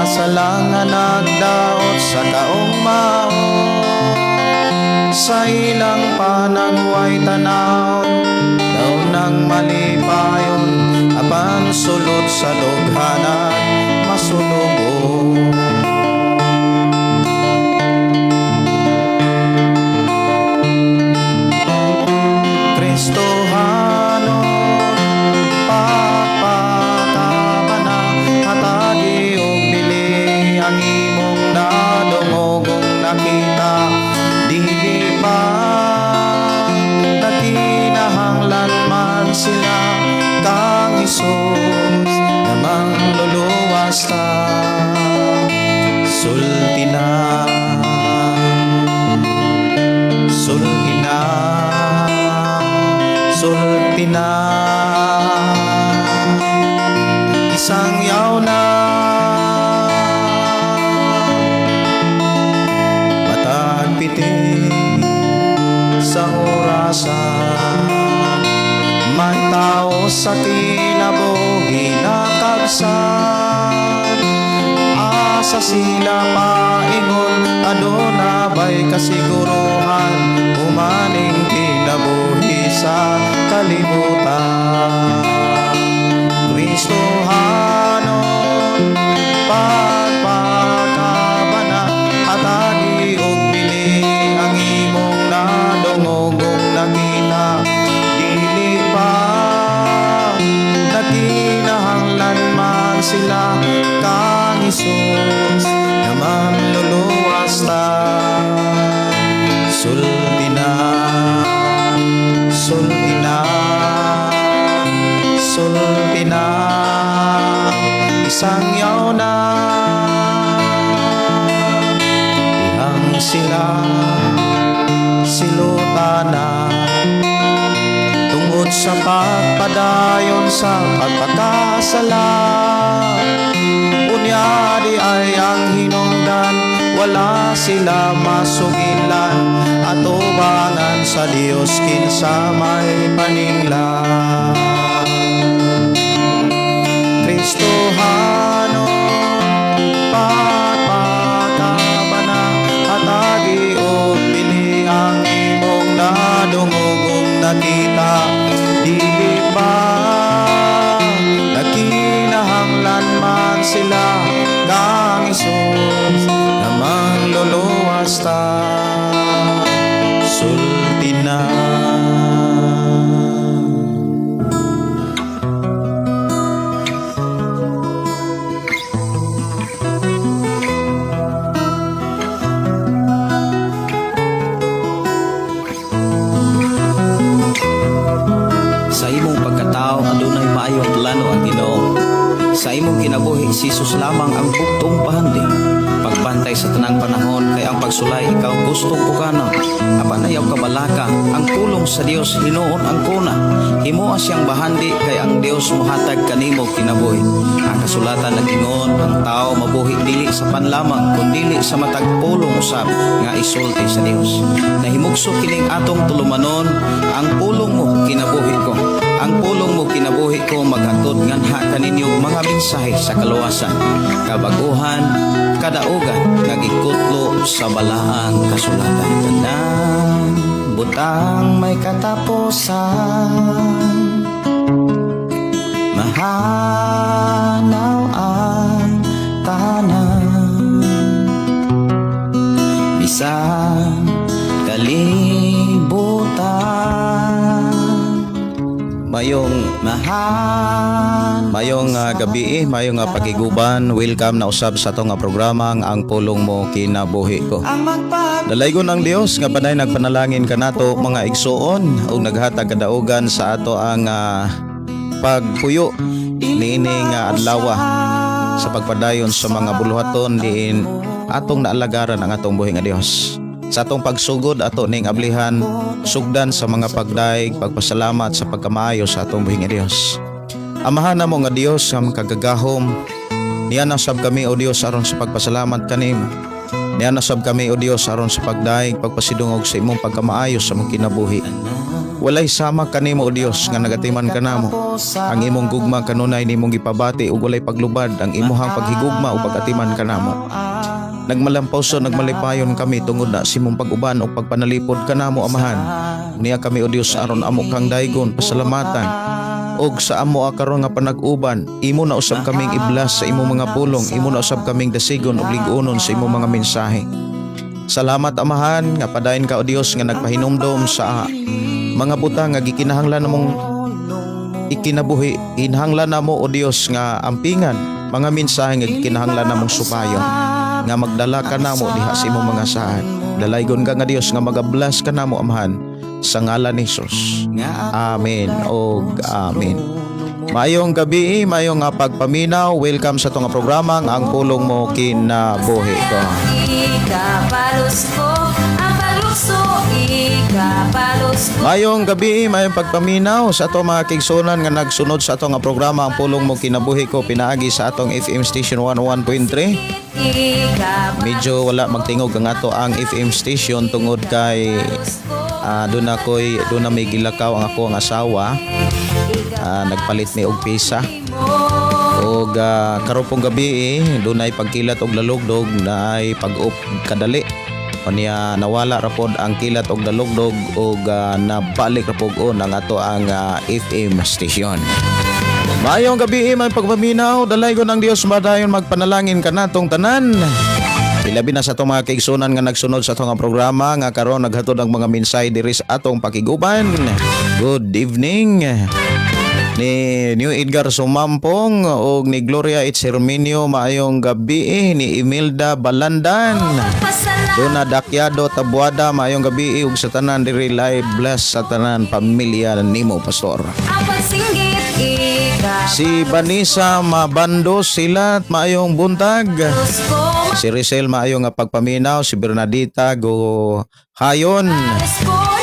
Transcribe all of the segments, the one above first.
salang nga nagdaot sa kaong mao, sa ilang panagway tanaw daw nang malipayon, apan sulod sa dughanan masunugo. Kristohano pagpakabana, hatagi og bili ang imong nadungogong nakita. Dili ba nakinahanglan man sila kang Hesus namang luluwas ta? Sulti na, sulti na, sulti na, isang yaw na matag pitik sa orasan. May tao sa kinabuhi na kabsan, asa sila paingon, aduna ba'y kasiguruhan, umaning kinabuhi sa kalibutan. Kristohano pagpakabana, hatagi og bili ang imong nadungogong nakita. Dili pa nakinahanglan man sila kang Hesus naman luluwas ta. Sulti na, sulti na, sulti na, isang yaw na ihang sila silutana, tungod sa pagpadayon sa pagpakasala. Unyadi ay ang hinungdan, wala sila masugilan, atubangan sa Dios kinsa may paninglan. Kristohano pagpakabana, hatagi o pili ang imong nadungogong nakita. Dili ba nakinahanglan man sila kang Hesus namang luluwas ta? Sulti na. Sa imong pagkatao adunay maayong plano ang Ginoo. Sa imong kinabuhi si Jesus lamang ang bugtong pahandi. Pagbantay sa tanang panahon kay ang pagsulay ikaw gustong pukana. Apan ayaw kabalaka, ang pulong sa Dios hinuon ang kuna. Himoa siyang bahandi kay ang Dios mohatag kanimo kinabuhi. Ang kasulatan nagingon ang tao mabuhi dili sa panlamang kundi sa matag pulong usab nga isulti sa Dios. Nahimugso kining atong tulumanon, ang pulong mo kinabuhi ko. Ang pulong mo kinabuhi ko maghatod nganha kaninyong mga mensahe sa kaluwasan, kabaguhan, kadaugan, nagikutlo sa balaang kasulatan. Tandaan, butang may katapusan, mahanaw ang tahanan, bisan kalibutan. Mayong gabi, mayong pagiguban. Welcome na usab sa atong programa ang pulong mo kinabuhi ko. Dalaygon ang Dios nga panay nagpanalangin kanato mga igsuon ug naghatag kadaugan sa ato ang pagpuyo niining adlaw sa pagpadayon sa mga buluhaton diin atong naalagaran ang atong buhi nga Dios. Sa atong pagsugod ato ning ablihan sugdan sa mga pagdaig, pagpasalamat sa pagkamaayo sa atong buhi nga Dios. Amahan namo nga Dios nga makagagahom. Niya nasab kami o Dios aron sa pagpasalamat kanimo. Niya nasab kami o Dios aron sa pagdaig, pagpasidungog sa imong pagkamaayo sa mong kinabuhi. Walay sama kanimo o Dios nga nagatiman kanamo. Ang imong gugma kanunay nimong gipabati ug walay paglubad ang imuhang paghigugma ug pagatiman kanamo. Nagmalampawson, nagmalipayon kami tungod na simong pag-uban o pagpanalipod kanamo amahan. Niya kami o Dios aron amo kang daygon pasalamatan. Og sa amo karon nga panag-uban, imo na usab kaming iblas sa imong mga pulong, imo na usab kaming dasigon ug lig-unon sa imong mga mensahe. Salamat amahan nga padayon ka o Dios nga nagpahinumdom sa mga butang nga gikinahanglan namong ikinabuhi. Hinahanglan namo o Dios nga ampingan mga mensahe nga gikinahanglan namong supayon. Nga magdala ka namo diha sa imong mga saad. Dalaygon ka nga Dios nga magablas ka namo amahan sa ngalan ni Jesus. Amen o amen. Mayong gabi, mayong pagpaminaw. Welcome sa itong programa ang pulong mo kinabuhi ko. Ikapalos ko ang paglukso, ikapalos ko. Mayong gabi, mayong pagpaminaw sa atong mga kigsunan nga nagsunod sa atong programa ang pulong mo kinabuhi ko pinaagi sa atong FM station 101.3. Medyo wala magtingog ang ato ang FM station tungod kay doon na may gilakaw ang ako ang asawa. Nagpalit ni og pisa. Og karupong gabi doon ay pagkilat og lalugdog na ay pag-up kadali. O niya nawala rapod ang kilat og lalugdog og nabalik rapod on ang ato ang FM station. Mayong gabi, may pagpaminaw, dalay ko ng Dios madayon magpanalangin ka natong tanan. Ilabi na sa itong mga kaigsunan nga nagsunod sa itong programa nga karon naghatod ang mga mensahe diri sa atong pakiguban. Good evening ni New Edgar Sumampong o ni Gloria Itserminio. Maayong gabi ni Imelda Balandan. Dona Dakyado Tabuada. Maayong gabi ug sa tanan diri live bless sa tanan pamilya nimo pastor. Ang pagsinggit, Si Vanessa Mabando Silat, maayong buntag. ikapalos ko. Si Rizal, maayong pagpaminaw. Si Bernadita Go Hayon.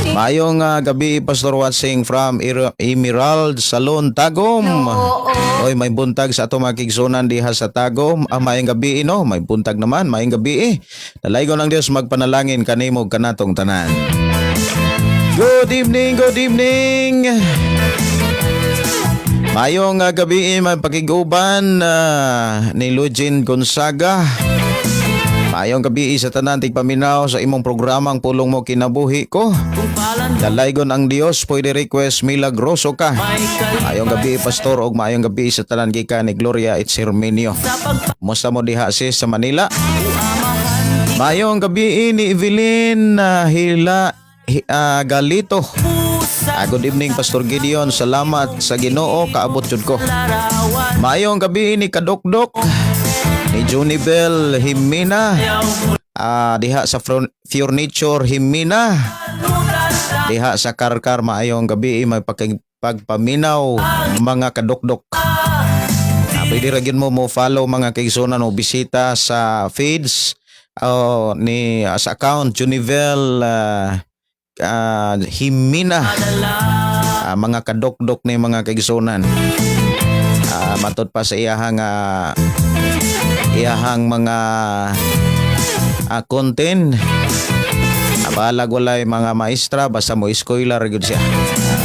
Maayong gabi, Pastor Watsing from Emerald Salon, Tagum. Oy, may buntag sa ato mga kigsunan diha sa Tagum. Maayong gabi, no? May buntag naman, maayong gabi. Dalaygon ng Dios magpanalangin kanimo kanatong tanan. Good evening, good evening. Mayong gabi may pakiguban ni Lugin Gonzaga. Mayong gabi sa tanan tigpaminaw sa imong programang pulong mo kinabuhi ko. Dalaygon ang Dios, pwede request milagroso ka. Mayong gabi pastor og mayong gabi sa tanan gikan ni Gloria Itserminio. Musta mo diha sis sa Manila? Mayong gabi ni Evelyn Galito. Good evening Pastor Gideon, salamat sa Ginoo kaabot jud ko. Mayong gabi ni Kadokdok ni Junibel Himina. Diha sa Furniture Himina. Diha sa Karkar, maayong gabi may pagpaminaw mga kadokdok. Pwede ra gyud mo follow mga kaigsunan o bisita sa feeds ni sa account Junivel Himina. Mga kadokdok ni mga kaigsunan. Matod pa sa iyahang mga content. Balag walay mga maestra basta mo eskwela ra gyud siya.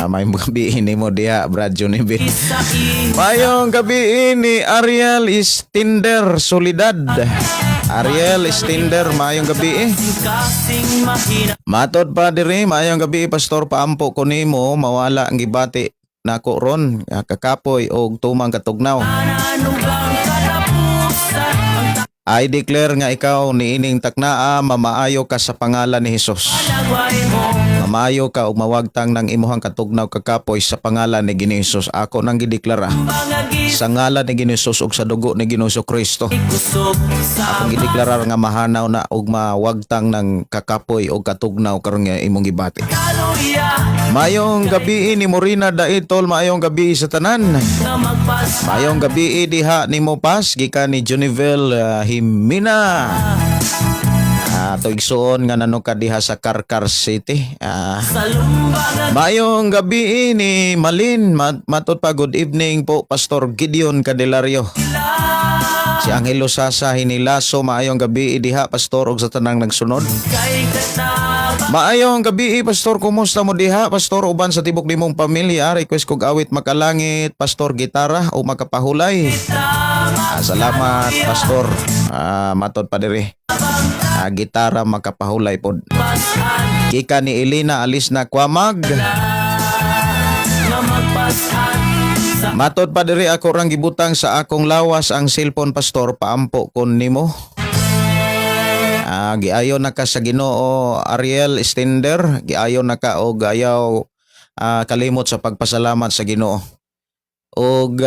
May gabi ni mo diha Brad Junivel. Mayong gabi ni Ariel Stinder Solidad. Ariel Stinder, mayong gabi. Matod pa diri, mayong gabi pastor, paampo ko nimo mawala ang gibati nako ron kakapoy og tumang katugnaw. I declare nga ikaw niining taknaa mamaayo ka sa pangalan ni Hesus. Mamaayo ka ug mawagtang ng imuhang katugnaw kakapoy sa pangalan ni Ginoong Hesus. Ako nang gideklara sa ngalan ni Ginoong Hesus ug sa dugo ni Ginoong Kristo. Akong gideklara nga mahanaw na ug mawagtang ng kakapoy ug katugnaw karon nga imong gibati. Mayong gabi ni Morina Daitol, mayong gabi sa tanan. Mayong gabi diha ni Mopas gikan ni Junivel Himina. Tuigsoon nga nanuka diha sa Karkar City. Mayong gabi ni Malin, matud pa good evening po Pastor Gideon Candelario. Si Angelo Sasa Hinilaso, maayong gabi diha pastor og sa tanang nagsunod. Maayong gabi pastor, kumusta mo diha pastor uban sa tibok nimong pamilya? Request kog awit Makalangit, pastor gitara o makapahulay. Salamat pastor. Matod pa diri. Gitara makapahulay pod. Kika ni Elena alis na kwamag. Matod pa diri ako rang gibutang sa akong lawas ang cellphone pastor, paampo kon nimo. Giayo na ka sa Ginoo Ariel Stender, giayo na ka og ayaw kalimot sa pagpasalamat sa Ginoo. Og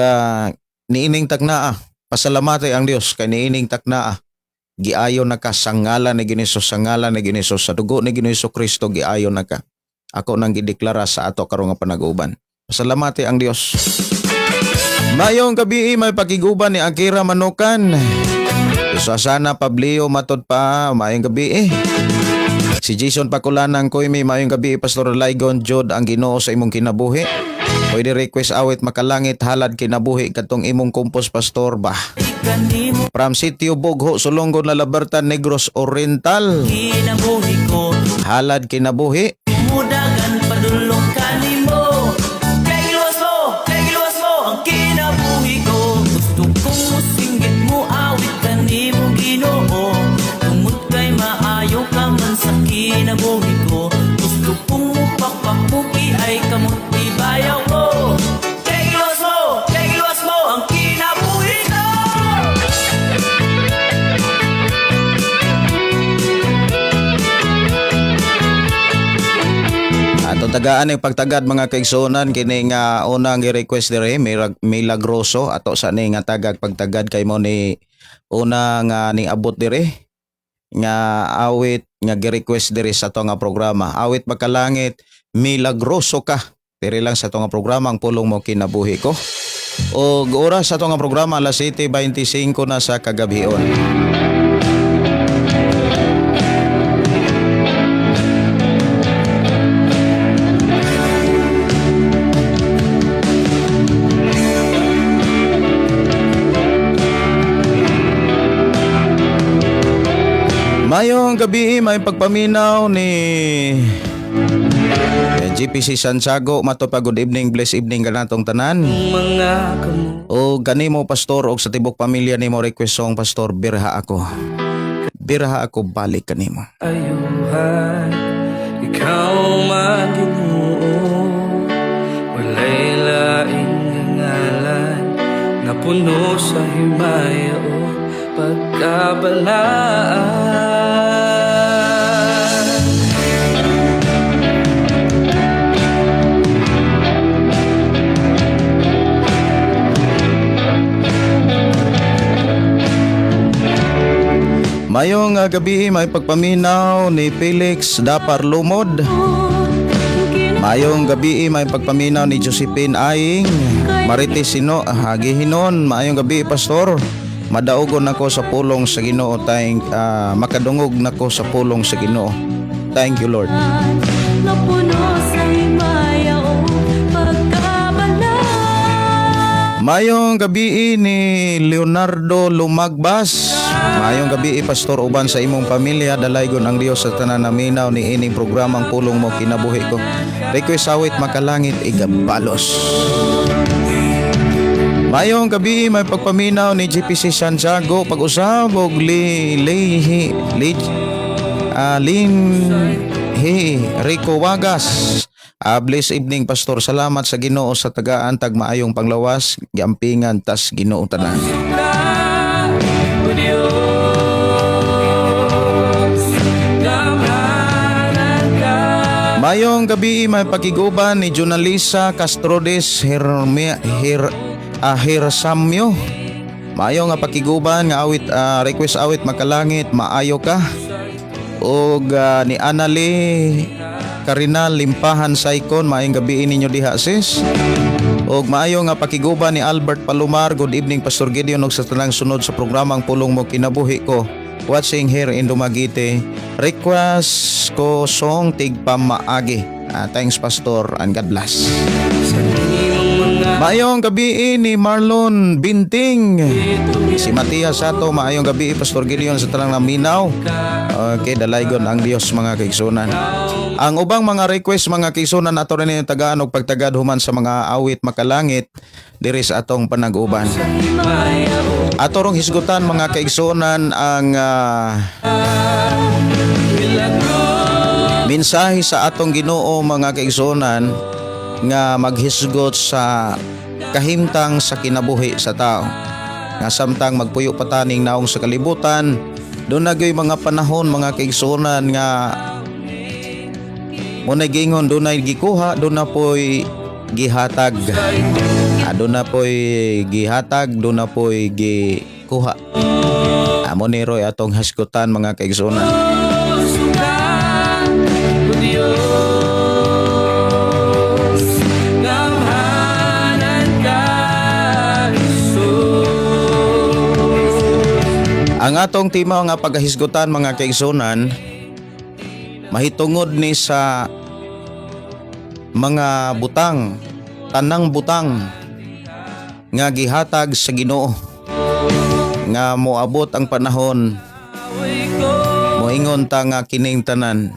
niining taknaa, pasalamati ang Dios kay niining taknaa. Giayo na ka sa ngalan ni Ginisus, sa ngalan ni Ginisus, sa dugo ni Ginoong Kristo giayo na ka. Ako nang gideklara sa ato karong nga panag-uban. Pasalamati ang Dios. Mayong gabi may pakiguban ni Akira Manukan. Susana Pablio matod pa, mayong gabi. Si Jason Pakulanang Koymi, mayong gabi. Pastor Lygon Jod, ang Ginoo sa imong kinabuhi. Pwede request awit Makalangit, halad kinabuhi katong imong kumpos pastor ba. From Sitio Bogho, Sulonggon, Lalabertan, Negros Oriental. Halad kinabuhi. Mudagan padulong kanimo. Kay iluwas mo ang kinabuhi ko. Gusto kong musinggit mo, awit kanimo Ginoo. Tumot kay maayo ka man sa kinabuhi ko. Gusto kong mupakpapuki ay kamot ibayaw ko. Kay iluwas mo ang kinabuhi ko. Ato tagaan ng pagtagad mga kaigsunan kini nga unang gi-request dire Milagroso ato sa ni nga tagag pagtagad kay mo ni una nga ning abot dire nga awit nga gi-request dire sa ato nga programa. Awit Makalangit, Milagroso ka. Dire lang sa ato nga programa ang pulong mo kinabuhi ko. O oras sa ato nga programa alas 7:25 na sa kagabhion. Mayong gabi may pagpaminaw ni GPC Santiago. Mato pa good evening, bless evening kanatong tanan. Mga kamo O kanimo pastor og sa tibok pamilya nimo request song pastor, birha ako. Birha ako balik kanimo. ayuhan, ikaw Maginoo. Walay laing ngalan na puno sa himaya o pagkabalaan. Mayong gabi may pagpaminaw ni Felix Dapar Lumod. Mayong gabi may pagpaminaw ni Josephine Aing Marites Sino Hagihinon. Mayong gabi pastor. Madaugon nako sa pulong sa Ginoo, makadungog nako sa pulong sa Ginoo. Thank you Lord. Napuno sa himaya o pagkabala. Mayong gabi ni Leonardo Lumagbas. Mayong gabi pastor uban sa imong pamilya, dalaygon ang Dios sa tanan naminaw ni ining programang pulong mo kinabuhi ko. Request awit Makalangit igabalos. Mayong gabi may pagpaminaw ni GPC Santiago pag-usab og Rico Wagas. Bless evening pastor, salamat sa Ginoo sa tagaan tag maayong panglawas, giampingan tas Ginoo tanan. Mayong gabi may pakiguban ni Jonalisa Castrodes Hirsamyo. Mayong nga pakiguban nga awit request awit Makalangit, maayo ka. Og ni Anali Karinal Limpahan Saikon, maayong gabi ninyo diha sis. Og maayo nga pakiguban ni Albert Palomar. Good evening Pastor Gideon og sa tanang sunod sa programang pulong mo kinabuhi ko. Watching here in Dumaguete. Request ko song Tigpamaagi. Thanks Pastor and God bless. Sa inyong mga Maayong gabi ni Marlon Binting. Si Matias Sato, maayong gabi Pastor Gideon sa talang naminaw. Okay, dalaygon ang Dios mga kaigsunan. Ang ubang mga request mga kaigsunan ato rin yung tagaan og pagtagad human sa mga awit makalangit diri sa atong panag-uban. Ato rong hisgutan mga kaigsunan ang mensahe sa atong Ginoo mga kaigsunan nga maghisgot sa kahimtang sa kinabuhi sa tao. Nga samtang magpuyo pataning naong sa kalibutan, doon nagyoy mga panahon mga kaigsunan nga munay gingon doon ay gikuha, doon na po'y gihatag. Doon na po'y gihatag, doon na po'y gikuha. Amo ni Roy atong hasgutan mga kaigsunan. Ang atong tema nga pagahisgutan mga kaigsunan mahitungod ni sa mga butang, tanang butang nga gihatag sa Ginoo nga moabot ang panahon moingon ta nga kining tanan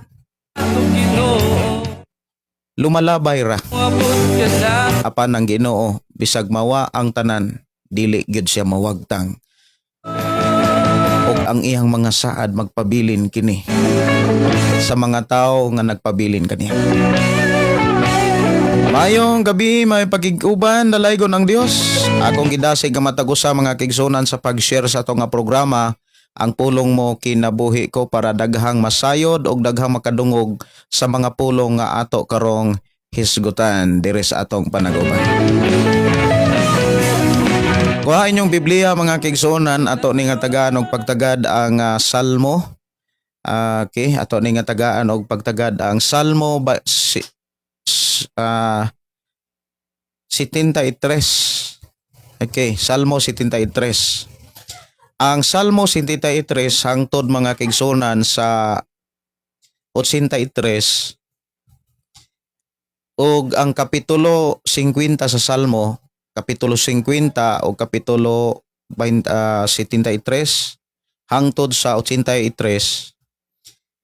lumalabay ra apan ang Ginoo bisag mawa ang tanan dili gyud siya mawagtang og ang iyang mga saad magpabilin kini sa mga tao nga nagpabilin kaniya. Mayong gabi may pagiguban dalaygon ang Dios. Akong gidasig nga matagusa mga kaigsunan sa pag-share sa atong nga programa ang pulong mo kinabuhi ko para daghang masayod og daghang makadungog sa mga pulong nga ato karong hisgutan diri sa atong panag-uban. Kuha inyong Biblia mga kaigsunan ato ni nga tagaan og pagtagad ang Salmo. Okay, ato ni nga tagaan og pagtagad ang Salmo 73. Okay, Salmo 73. Ang Salmo 73 hangtod mga kaigsunan sa 83 ug ang kapitulo 50 sa Salmo kapitulo 50 o kapitulo 73 hangtod sa 83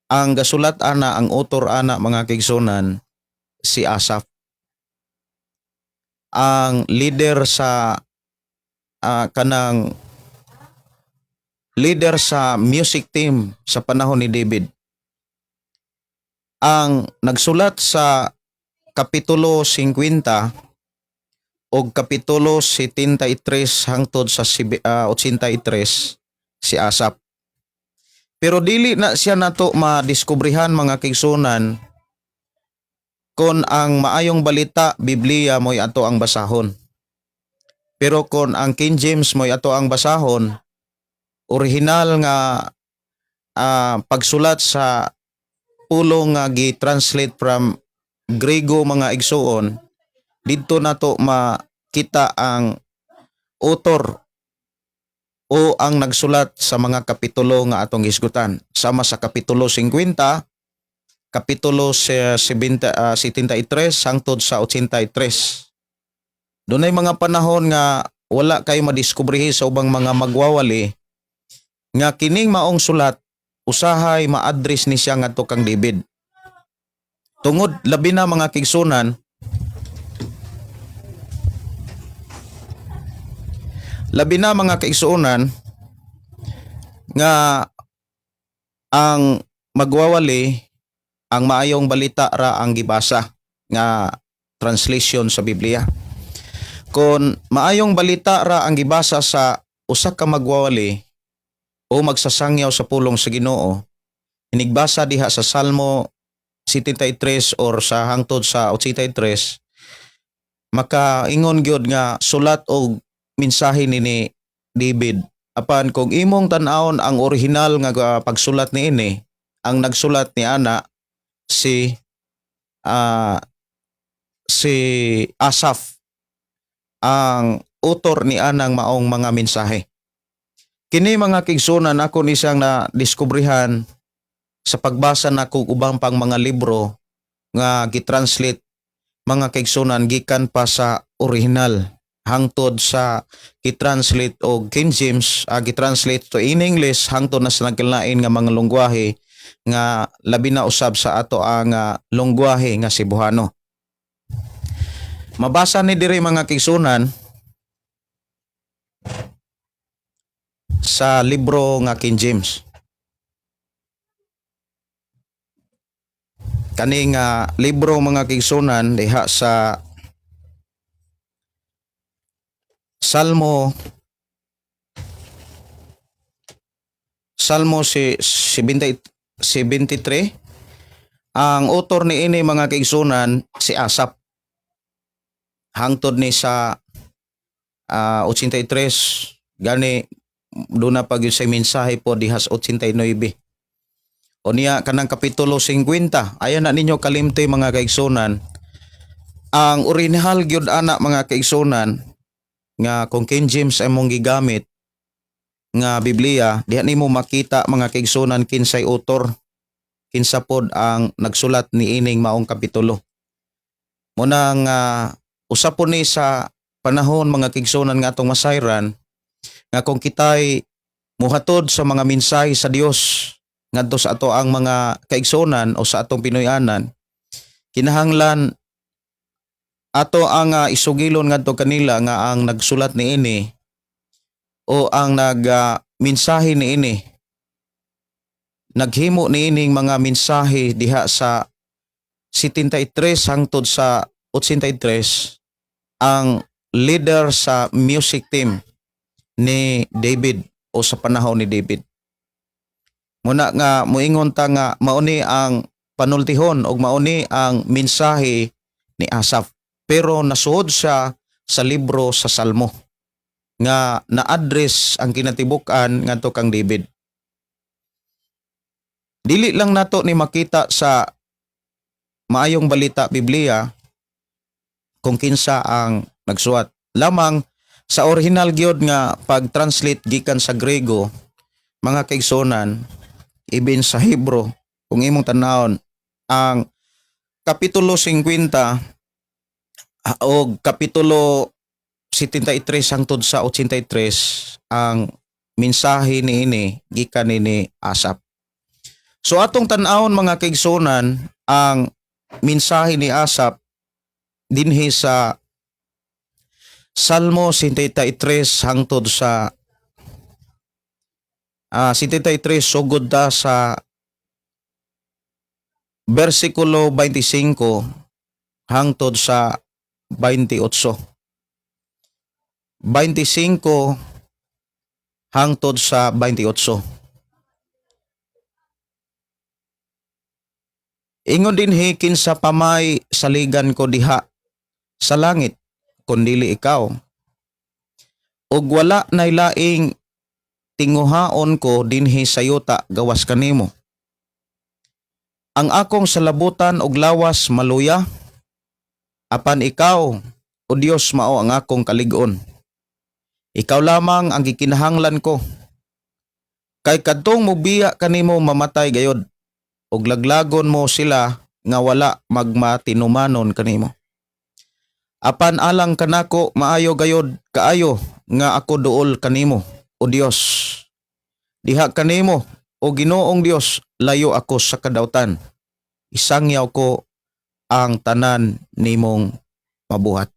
ang gasulat ana ang author ana mga kaigsunan si Asaph ang leader sa kanang leader sa music team sa panahon ni David ang nagsulat sa kapitulo 50 og kapitulo 73 hangtod sa 83 si Asaph. Pero dili na siya nato madiskubrihan mga kaigsunan kon ang maayong balita Biblia mo'y ato ang basahon. Pero kon ang King James mo'y ato ang basahon, original nga pagsulat sa pulong nga gi-translate from Grego mga igsuon, dito nato makita ang author o ang nagsulat sa mga kapitulo nga atong hisgutan. Sama sa kapitulo 50, kapitulo 73 hangtod sa 83. Doon ay mga panahon nga wala kayo madiskubrihi sa ubang mga magwawali nga kining maong sulat usahay ma-address ni siya ngadto kang David. Tungod labi na mga kaigsunan, labi na mga kaigsuonan nga ang magwawali ang maayong balita ra ang gibasa nga translation sa Biblia. Kung maayong balita ra ang gibasa sa usa ka magwawali o magsasangyaw sa pulong sa Ginoo, inigbasa diha sa Salmo 73 or sa hangtod sa 83, makaingon gyud nga sulat og mensahe ni David. Apan kung imong tan-awon ang original nga pagsulat ni ini, ang nagsulat ni ana si Asaph, ang author ni anang maong mga mensahe. Kini mga kaigsunan ako ni siyang na diskubrihan sa pagbasa nako ubang pang mga libro nga gitranslate mga kaigsunan gikan pa sa original hangtod sa gitranslate og King James, gitranslate to in English hangtod na sa nagkalain nga mga lungwahe nga labi na usab sa ato ang lungwahe nga Cebuano. Mabasa ni diri mga kaigsunan sa libro nga King James. Kaning libro mga kaigsunan diha sa Salmo 73. Ang author ni ini mga kaigsunan si Asap. Hangtod ni sa 83 gani doon na pag sa mensahe po dihas 89. O niya kanang kapitulo 50. Ayan na ninyo kalimte mga kaigsunan. Ang original gyud ana mga kaigsunan nga kung King James ay mong gigamit nga Biblia, diha nimo makita mga kaigsunan kinsay author, kinsa pod ang nagsulat ni ining maong kapitulo. Munang usap po ni sa panahon mga kaigsunan nga atong masayran nga kung kitay muhatod sa mga mensahe sa Dios ngadto sa ato ang mga kaigsunan o sa atong Pinoyanan, kinahanglan ato ang isugilon ngadto kanila nga ang nagsulat ni ini o ang mensahe ni ini naghimo ni ining mga mensahe diha sa 73 hangtod sa 83 ang leader sa music team ni David o sa panahon ni David. Muna nga muingon ta nga mauni ang panultihon o mauni ang mensahe ni Asaph. Pero nasuod siya sa libro sa Salmo nga na-address ang kinatibuk-an ngadto kang David. Dili lang nato ni makita sa maayong balita Biblia kung kinsa ang nagsuwat. Lamang sa original gyud nga pag-translate gikan sa Grego, mga kaigsunan, even sa Hebro, kung imong tanawon, ang kapitulo 50 o kapitulo 73 hangtod sa 83 ang mensahe ni ini gikan ni Asaph. So atong tan-awon mga kaigsunan ang mensahe ni Asaph dinhi sa Salmo 73 hangtod sa 73 sugod ta sa versikulo 25 hangtod sa 28. 25 hangtod sa 28. Ingon dinhi kinsa pamay saligan ko diha sa langit kundili ikaw. Ug wala nay laing tinguhaon ko dinhi sa yuta gawas kanimo. Ang akong salabutan og lawas maluya, apan ikaw, o Dios, mao ang akong kalig-on. Ikaw lamang ang gikinahanglan ko. Kay kadtong mubiya kanimo mamatay gayod, ug laglagon mo sila nga wala magmatinumanon kanimo. Apan alang kanako maayo gayod kaayo nga ako duol kanimo, o Dios. Diha kanimo, o Ginoong Dios, layo ako sa kadautan. Isangyaw ko ang tanan nimong mabuhat.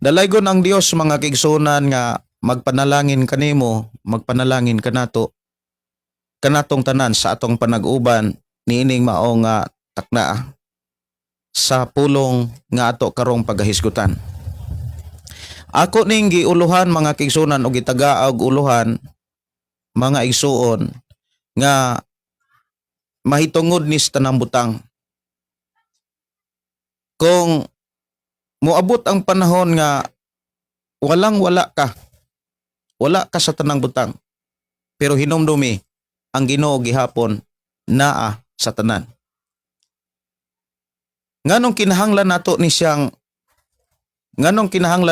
Dalaygon ang Dios mga kaigsunan nga magpanalangin kanimo, magpanalangin kanato, kanatong tanan sa atong panag-uban niining maong takna sa pulong nga ato karong pagahisgutan. Ako ning giuluhan mga kaigsunan o gitaga og uluhan mga igsuon nga mahitungod ni sa tanang butang. Kung moabot ang panahon nga wala ka sa tanang butang, pero hinumdumi ang Ginoo gihapon naa sa tanan. Nganong kinahanglan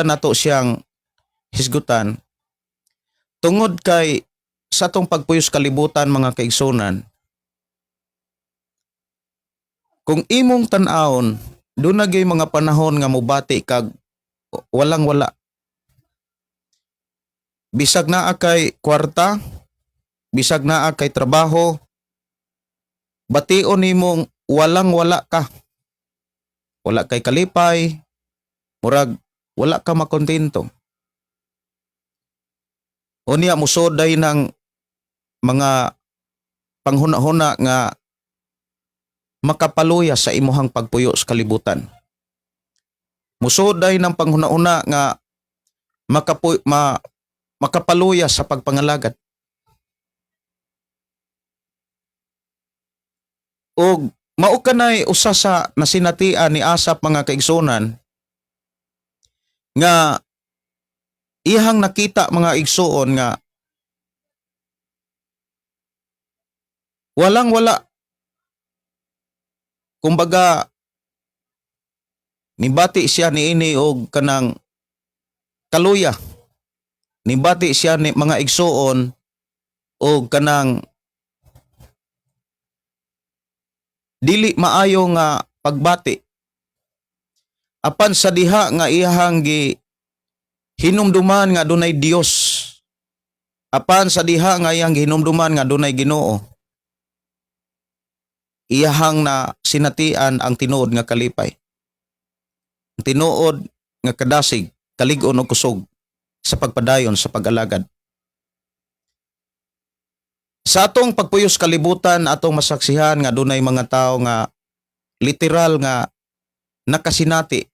nato siyang hisgutan tungod kay sa atong pagpuyos kalibutan mga kaigsunan, kung imong tan-awon doon na gyud mga panahon nga mubati kag walang wala. Bisag naa kay kwarta, bisag naa kay trabaho, bation nimong walang wala ka. Wala kay kalipay, murag wala ka makontento. Unya musoday ng mga panghuna-huna nga makapaluya sa imuhang pagpuyo sa kalibutan. Musoday ng panghuna-huna nga makapaluya sa pagpangalagad. O mao kanay usa sa nasinatian ni Asap mga kaigsunan nga ihang nakita mga igsuon nga walang wala. Kumbaga nibati siya niini og kanang kaluya. Nibati siya ni mga igsuon og kanang dili maayo nga pagbati. Apan sa diha nga iyahang hinumduman nga dunay Dios. Apan sa diha nga iyang hinumduman nga dunay Ginoo. Iyahang na sinatian ang tinuod nga kalipay. Ang tinuod nga kadasig, kalig-on o kusog sa pagpadayon sa pag-alagad. Sa atong pagpuyos kalibutan, atong masaksihan nga dunay mga tao nga literal nga nakasinati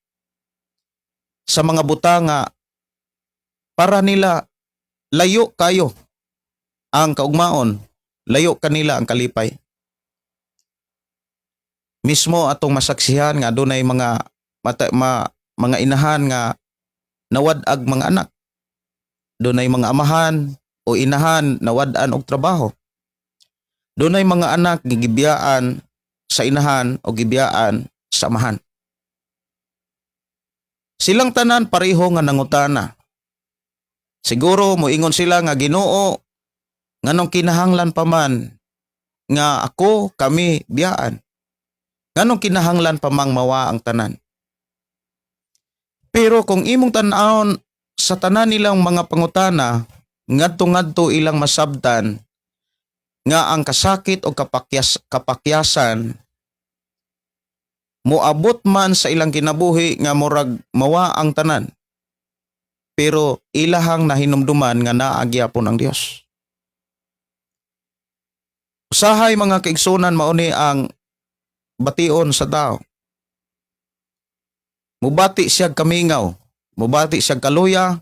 sa mga buta nga para nila layo kayo ang kaugmaon, layo kanila ang kalipay. Mismo atong masaksihan nga dunay mga mga inahan nga nawad-ag mga anak. Dunay mga amahan o inahan nawad-an og trabaho. Dunay mga anak gigibiyaan sa inahan o gibiyaan sa amahan. Silang tanan pareho nga nangutana. Siguro moingon sila nga Ginoo nganong kinahanglan pa man nga ako kami biyaan. Nganong kinahanglan pa mang mawa ang tanan. Pero kung imong tan-awon sa tanan nilang mga pangutana, ngadto-ngadto ilang masabtan nga ang kasakit o kapakyasan moabot man sa ilang kinabuhi nga murag mawa ang tanan. Pero ilahang nahinumduman nga naagyapon ang Dios. Usahay mga kaigsunan mauni ang bation sa tao. Mubati siya kamingaw, mubati siya kaluya,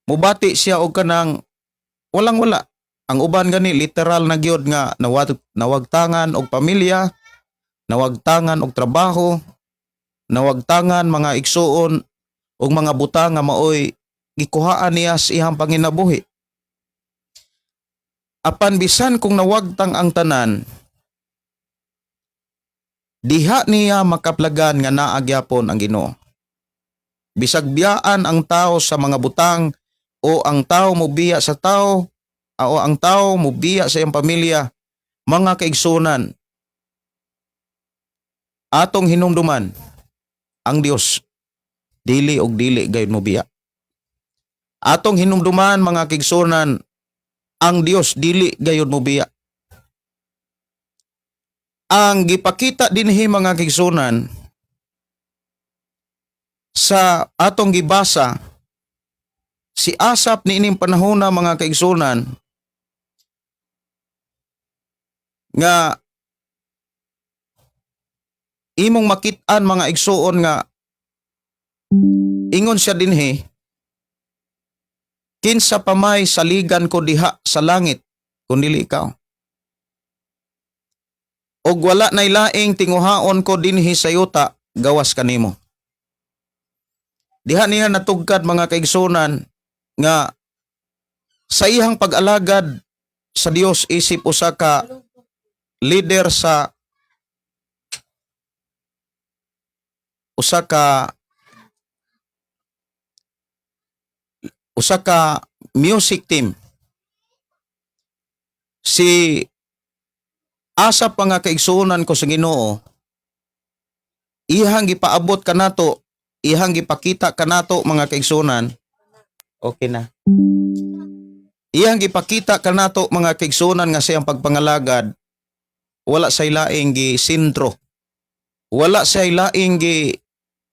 mubati siya og kanang walang wala. Ang uban gani literal na gyud nga nawagtangan og pamilya, nawagtangan og trabaho, nawagtangan mga igsuon og mga buta nga maoy gikuhaan niya sa iyang panginabuhi. Apan bisan kung nawagtang ang tanan, diha niya makaplagan nga naagyapon ang Ginoo. Bisag biyaan ang tao sa mga butang o ang tao mobiya sa tao o ang tao mobiya sa iyang pamilya, mga kaigsunan, atong hinumduman ang Dios dili og dili gayud mobiya. Atong hinumduman mga kaigsunan ang Dios dili gayud mobiya. Ang gipakita dinhi mga kaigsunan sa atong gibasa si Asap niining panahon na mga kaigsunan nga imong makit-an mga igsuon nga ingon siya dinhi, kinsa pa may saligan ko diha sa langit kundi ikaw. Og wala nay laing tinguhaon ko dinhi sa yuta gawas kanimo. Diha niya natugkad mga kaigsunan nga sa iyang pag-alagad sa Dios isip usa ka leader sa usa ka music team. Si Asap mga kaigsunan ko sa Ginoo ihang gipaabot kanato, ihang gipakita kanato mga kaigsunan. Okay na. Iyang gipakita kanato mga kaigsunan nga siyang pagpangalagad, wala say laing gi sentro. Wala say laing gi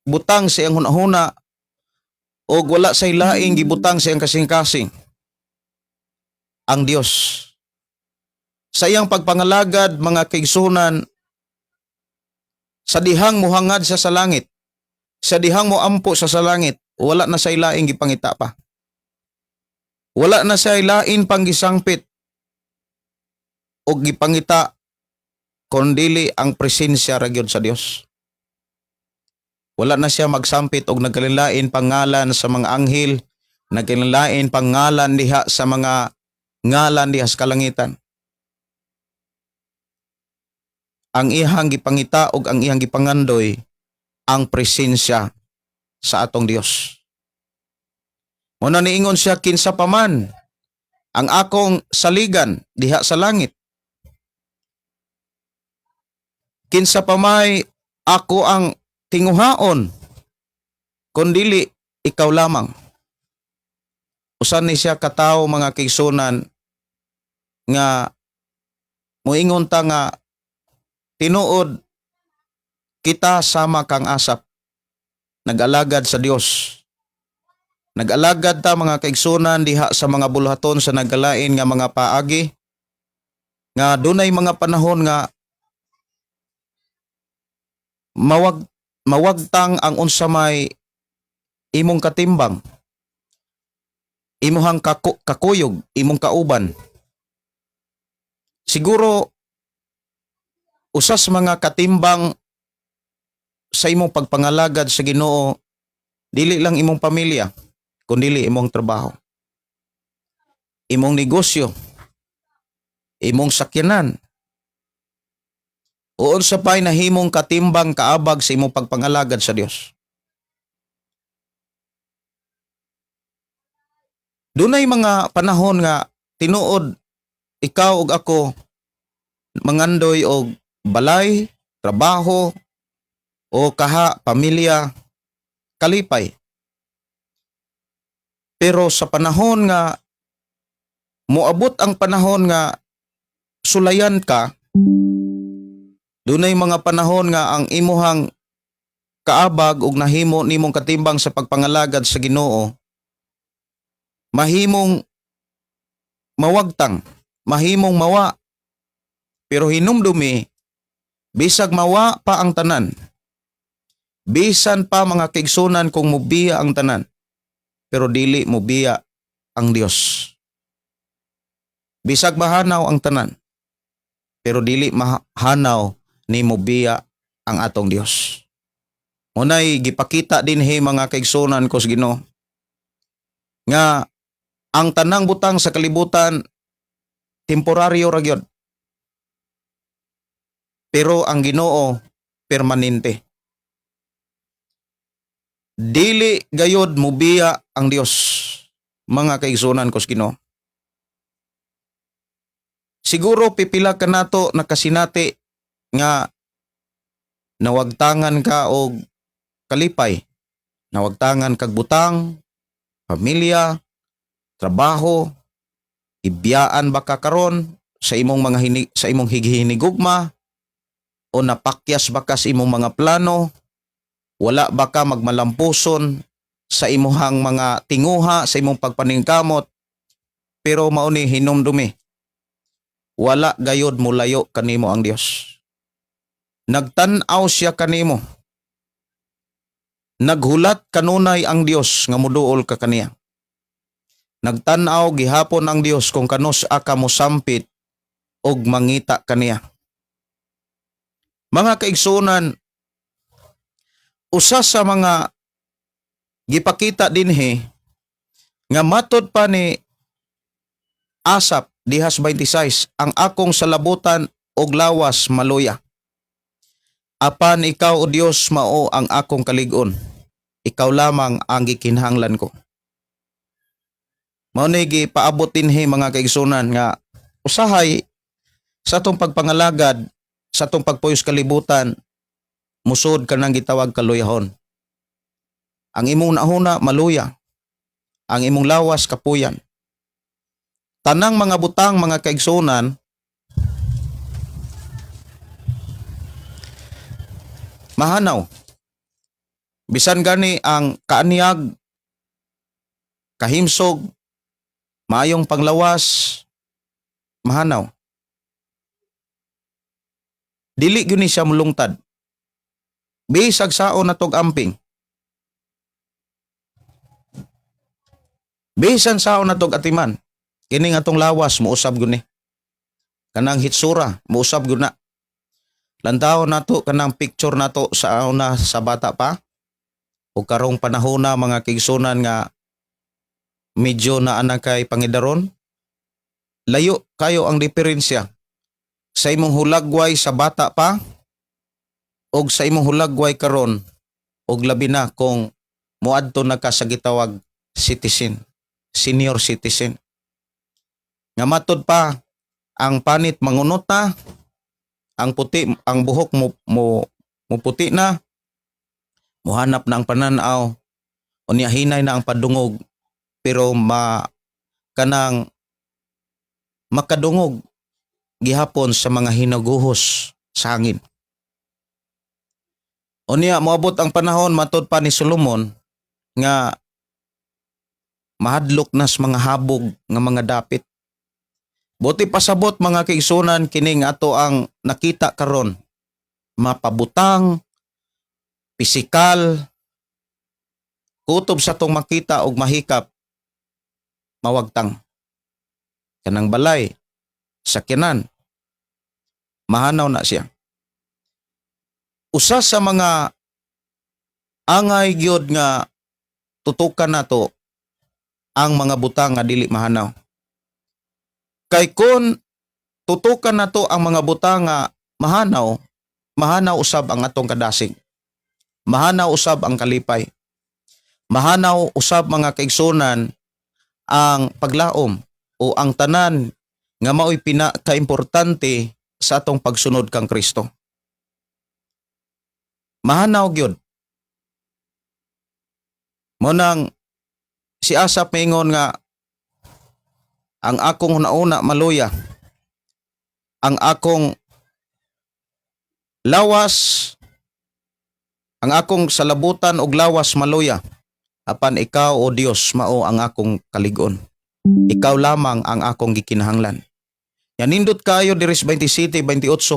butang siyang hunahuna o wala say laing gi butang siyang kasing-kasing. Ang Dios. Sa iyang pagpangalagad mga kaigsunan, sa dihang muhangad sa langit, sa dihang mo ampo sa langit, wala na say laing gipangita pa. Wala na say lain pang gisangpit o gipangita kundili ang presensya ra gyud sa Dios. Wala na siya magsampit og nagkalilain pangalan sa mga anghel, nagkalilain pangalan diha sa mga ngalan diha sa kalangitan. Ang ihang gipangita og ang ihang gipangandoy ang presensya sa atong Dios. Muna niingon siya, kinsa pa man ang akong saligan diha sa langit. Kinsa pa may ako ang tinguhaon, kundili ikaw lamang. Usan ni siya katawo mga kaigsunan nga muingon ta nga tinuod kita sama kang asap, nag-alagad sa Dios. Nag-alagad ta mga kaigsunan diha sa mga buluhaton sa nagalain nga mga paagi, nga dunay mga panahon nga mawagtang ang unsa may imong katimbang, imuhang kakuyog, imong kauban. Siguro usas mga katimbang sa imong pagpangalagad sa Ginoo, dili lang imong pamilya, kundili imong trabaho, imong negosyo, imong sakyanan, o unsa pay nahimong katimbang kaabag sa imong pagpangalagad sa Dios. Dunay mga panahon nga tinuod ikaw ug ako mangandoy og balay, trabaho, o kaha, pamilya, kalipay. Pero sa panahon nga moabot ang panahon nga sulayan ka, dunay mga panahon nga ang imuhang kaabag ug nahimo nimong katimbang sa pagpangalagad sa Ginoo mahimong mawagtang, mahimong mawa. Pero hinumdumi, bisag mawa pa ang tanan, bisan pa mga kaigsunan kung mubiya ang tanan, pero dili mubiya ang Dios. Bisag mahanaw ang tanan, pero dili mahanaw ni mubiya ang atong Dios. Munay gipakita dinhi mga kaigsunan ko sa Ginoo nga ang tanang butang sa kalibutan temporaryo ra gyud. Pero ang Ginoo permanente. Dili gayud mubiya ang Dios, mga kaigsunan ko sa Ginoo. Siguro pipila ka nato nakasinati nga nawagtangan ka og kalipay, nawagtangan kag butang, pamilya, trabaho, ibiyaan ba ka karon sa imong sa imong highinigugma, o napakyas ba ka sa imong mga plano, wala ba ka magmalampuson sa imuhang mga tinguha, sa imong pagpaningkamot, pero mao ni hinumdumi, wala gayod mulayo kanimo ang Dios. Nagtan-aw siya kanimo, naghulat kanunay ang Dios nga muduol ka kaniya. Nagtan-aw gihapon ang Dios kung kanus ka mosampit og mangita kaniya. Mga kaigsunan, usa sa mga gipakita dinhi nga matud pa ni Asap dihas 26, ang akong salabutan og lawas maluya. Apan ikaw o Dios mao ang akong kalig-on, ikaw lamang ang gikinahanglan ko. Mao ni gipaabot dinhi mga kaigsunan nga usahay sa atong pagpangalagad, sa atong pagpuyos kalibutan, musod ka nang gitawag kaluyahon. Ang imong nahuna maluya, ang imong lawas kapuyan. Tanang mga butang mga kaigsunan, mahanaw. Bisan gani ang kaanyag, kahimsog, maayong panglawas, mahanaw. Dili gyud ni siya mulungtad. Bisag saon natog amping. Bisan saon natog atiman. Kini nga tong lawas muusab gyud ni. Kanang hitsura muusab gyud na. Lantaw nato kanang picture nato sa una sa bata pa. O karong panahon na mga kaigsunan nga medyo na anak kay pangidaron. Layo kayo ang diferensya sa imong hulagway sa bata pa og sa imong hulagway karon og labi na kung muadto na ka sa gitawag citizen, senior citizen. Nga matod pa ang panit mangunot na, ang puti, ang buhok mo puti na, muhanap na ang pananaw, unya hinay na ang padungog, pero kanang makadungog gihapon sa mga hinaguhos sa hangin. Unya moabot ang panahon matod pa ni Solomon nga mahadlok nas mga habog nga mga dapit. Buti pasabot mga kaigsunan kining ato ang nakita karon, mapabutang, pisikal, kutob sa tong makita og mahikap, mawagtang. Kanang balay, sakyanan, mahanaw na siya. Usa sa mga angay gyud nga tutukan nato ang mga butang nga dili mahanaw. Kay kun tutukan nato ang mga butang nga mahanaw, mahanaw usab ang atong kadasig. Mahanaw usab ang kalipay. Mahanaw usab mga kaigsunan ang paglaom o ang tanan nga mao'y pinakaimportante sa atong pagsunod kang Kristo. Mahanaw gyud. Monang si Asap maingon nga ang akong nauna maluya, ang akong lawas, ang akong salabutan og lawas maluya, apan ikaw o Dios mao ang akong kaligon. Ikaw lamang ang akong gikinahanglan. Yan nindot kayo diris 27-28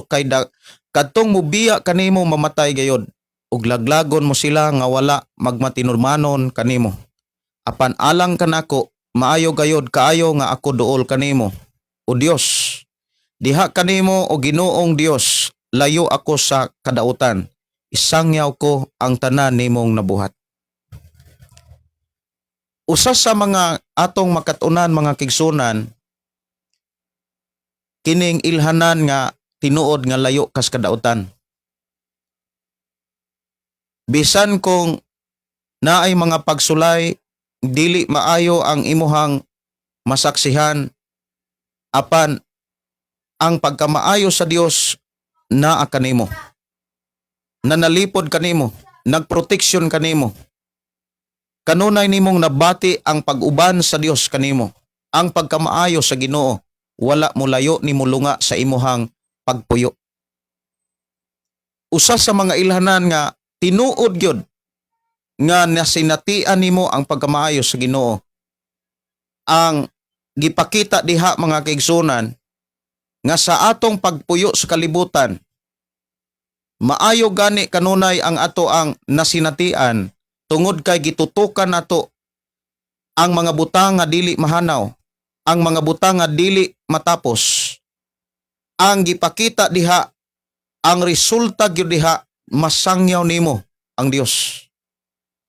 kay kadtong mubiya kanimo mamatay gayod ug laglagon mo sila nga wala magmatinurmanon kanimo. Apan alang kanako maayo gayod kaayo nga ako duol kanimo. O Dios, diha kanimo o Ginoong Dios, layo ako sa kadautan. Isangyaw ko ang tanan nimong nabuhat. Usa sa mga atong makatunan mga kigsunan, kining ilhanan nga tinuod nga layo kas kadautan. Bisan kung naay mga pagsulay, dili maayo ang imuhang masaksihan, apan ang pagkamaayo sa Dios naa kanimo. Nanalipod kanimo, nagproteksyon kanimo. Kanunay nimong nabati ang pag-uban sa Dios kanimo. Ang pagkamaayo sa Ginoo, wala mo layo ni mulunga sa imuhang pagpuyo. Usa sa mga ilhanan nga tinuod gyud nga nasinatian nimo ang pagkamaayo sa Ginoo. Ang gipakita diha mga kaigsunan nga sa atong pagpuyo sa kalibutan, maayo gani kanunay ang ato ang nasinatian tungod kay gitutukan nato ang mga butang nga dili mahanaw, ang mga butang nga dili matapos. Ang gipakita diha, ang resulta gyud diha, masangyaw nimo ang Dios.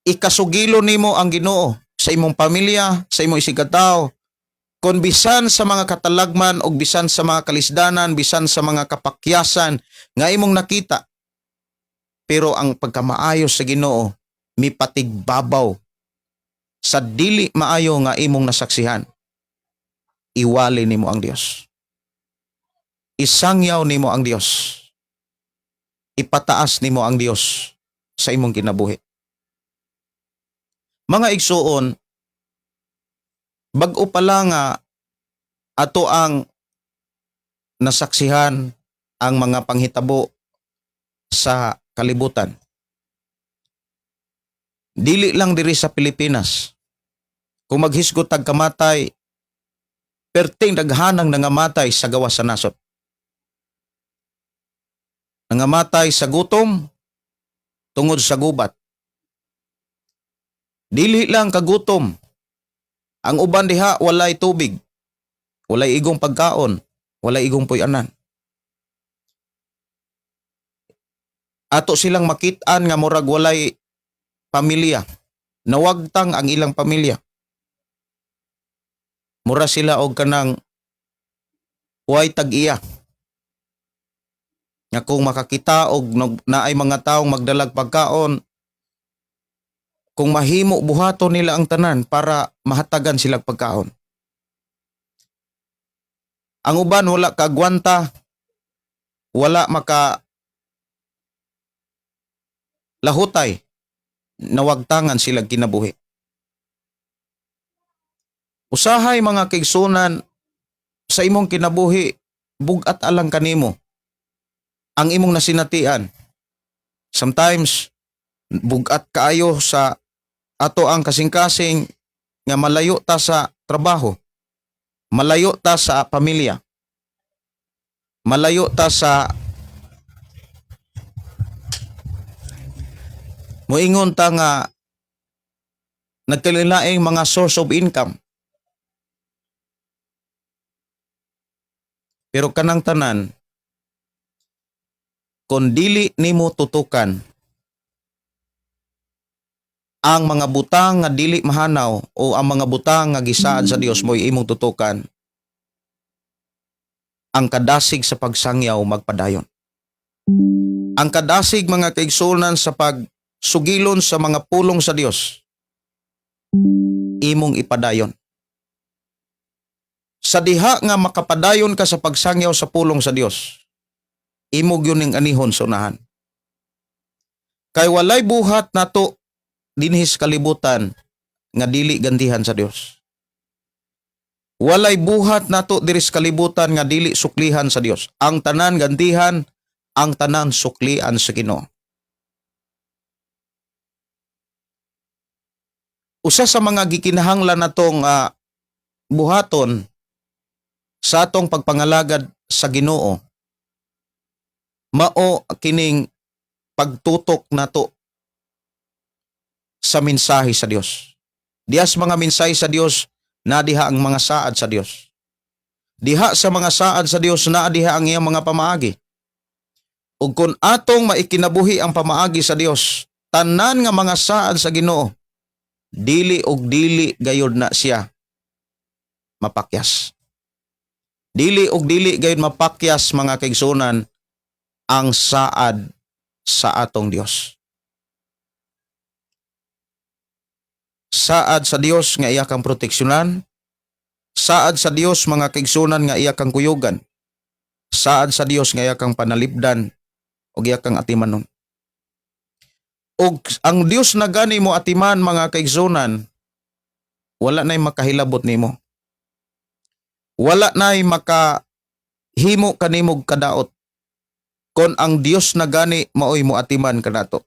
Ikasugilo nimo ang Ginoo sa imong pamilya, sa imong isigataw, kon bisan sa mga katalagman o bisan sa mga kalisdanan, bisan sa mga kapakyasan nga imong nakita. Pero ang pagkamaayos sa Ginoo, mipatigbabaw sa dili maayo nga imong nasaksihan. Iwali nimo ang Dios. Isangyaw nimo ang Dios. ipataas nimo ang Dios sa imong kinabuhi. Mga igsuon, bag-o pa lang nga ato ang nasaksihan ang mga panghitabo sa kalibutan. Dili lang diri sa Pilipinas. Kung maghisgot tag kamatay, perting daghanang nangamatay sa gawas sa nasod. Nangamatay sa gutom, tungod sa gubat. Dili lang kagutom. Ang uban diha walay tubig, walay igong pagkaon, walay igong puy-anan. Ato silang makit-an nga murag walay pamilya. Nawagtang ang ilang pamilya. Mura sila og kanang huway tag-iya. Nga kung makakita og naay mga taong magdalag pagkaon, kung mahimo buhaton nila ang tanan para mahatagan silang pagkaon. Ang uban wala kagwanta, wala maka lahutay, nawagtangan silang kinabuhi. Usahay mga kaigsunan, sa imong kinabuhi, bugat alang kanimo ang imong nasinatian. Sometimes, bugat kaayo sa ato ang kasing-kasing nga malayo ta sa trabaho, malayo ta sa pamilya, malayo ta sa moingon ta nga nagkalilaing mga source of income. Pero kanang tanan, kung dili nimo tutukan ang mga butang nga dili mahanaw o ang mga butang nga gisaad sa Dios mo'y imong tutukan, ang kadasig sa pagsangyaw magpadayon. Ang kadasig mga kaigsunan sa pagsugilon sa mga pulong sa Dios, imong ipadayon. Sa diha nga makapadayon ka sa pagsangyaw sa pulong sa Dios, imog yun ning anihon sa unahan. Kay walay buhat nato dinhis kalibutan nga dili gantihan sa Dios. Walay buhat nato diri sa kalibutan nga dili suklihan sa Dios. Ang tanan gantihan, ang tanan suklian sa Ginoo. Usa sa mga gikinahanglan natong buhaton sa atong pagpangalagad sa Ginoo, mao kining pagtutok nato sa mensahe sa Dios. Diyas mga mensahe sa Dios, na diha ang mga saad sa Dios. Diha sa mga saad sa Dios, na diha ang iyang mga pamaagi. Ug kung atong maikinabuhi ang pamaagi sa Dios, tanan nga mga saad sa Ginoo, dili og dili gayud na siya mapakyas. Dili og dili gayud mapakyas mga kaigsunan ang saad sa atong Dios. Saad sa Dios nga iya kang proteksyonan, saad sa Dios mga kaigsunan nga iya kang kuyugan, saad sa Dios nga iya kang panalipdan o iya kang atimanon. Og ang Dios na gani mo atiman mga kaigsunan, wala na'y makahilabot nimo. Wala na'y makahimo kanimog kadaot. Kon ang Dios na gani maoy mo atiman kanato.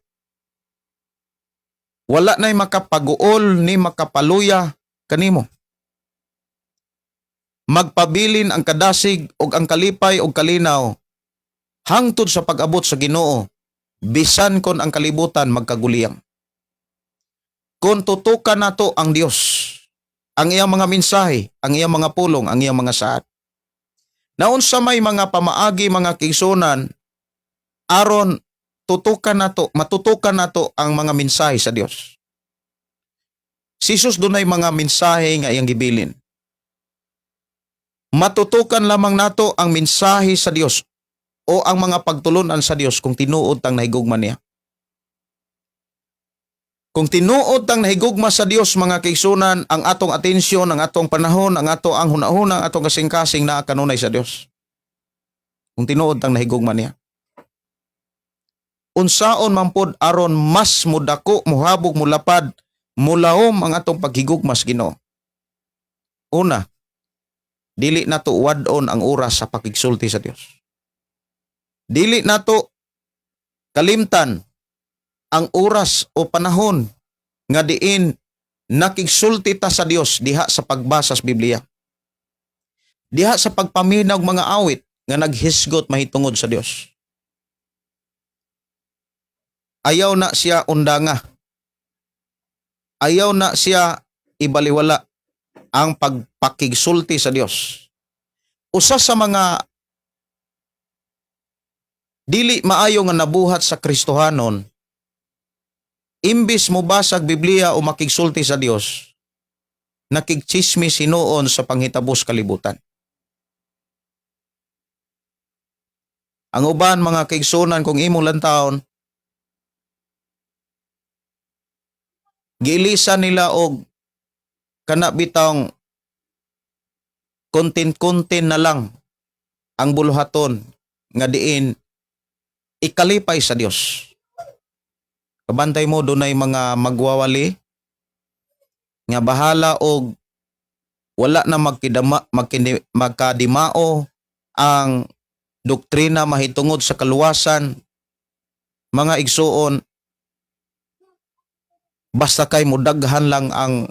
Wala na'y makapaguol ni makapaluya kanimo. Magpabilin ang kadasig og ang kalipay og kalinaw hangtod sa pag-abot sa Ginoo, bisan kon ang kalibutan magkaguliyang. Kung tutukan nato ang Dios, ang iyang mga mensahe, ang iyang mga pulong, ang iyang mga saad. Naunsa may mga pamaagi mga kaigsunan aron matutukan nato ang mga mensahe sa Dios. Si Jesus dunay mga mensahe nga iyang gibilin. Matutukan lamang nato ang mensahe sa Dios o ang mga pagtulunan sa Dios kung tinuod tang nahigugma niya. Kung tinuod tang nahigugma sa Dios mga kaigsunan, ang atong atensyon, ang atong panahon, ang hunahuna, ang atong kasing-kasing na kanunay sa Dios. Kung tinuod tang nahigugma niya. unsaon man pod aron mas mudako, muhabog, mulapad, mulahom ang atong paghigugmas Ginoo. Una, dili nato wadon ang oras sa pakigsulti sa Dios. Dili nato kalimtan ang oras o panahon nga diin nakigsulti ta sa Dios diha sa pagbasa sa Biblia. Diha sa pagpaminaw og mga awit nga naghisgot mahitungod sa Dios. Ayaw na siya undanga. Ayaw na siya ibaliwala ang pagpakigsulti sa Dios. Usa sa mga dili maayo nga nabuhat sa Kristohanon, imbis mo basag Biblia o makigsulti sa Dios, nakigchismis hinuon sa panghitabos kalibutan. Ang uban mga kaigsunan kung imong lantawon, giilisan nila og kana bitang kontin-kontin na lang ang buluhaton nga diin ikalipay sa Dios. Kabantay mo dunay mga magwawali nga bahala og wala na magkadimao ang doktrina mahitungod sa kaluwasan. Mga igsuon, basta kay mudaghan lang ang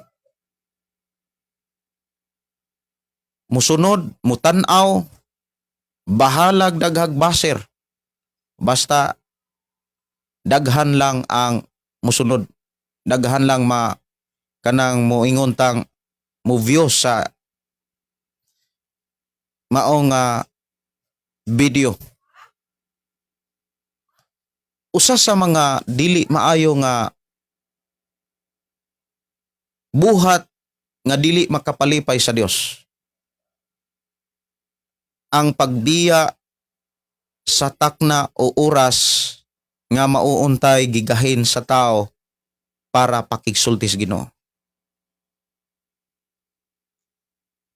musunod, mutanaw, bahalag daghag baser. Basta daghan lang ang musunod. Daghan lang kanang moingon tang movie sa maong video. Usa sa mga dili maayo nga buhat nga dili makapalipay sa Dios ang pagbiya sa takna o oras nga mauuntay gigahin sa tao para pakigsulti sa Ginoo.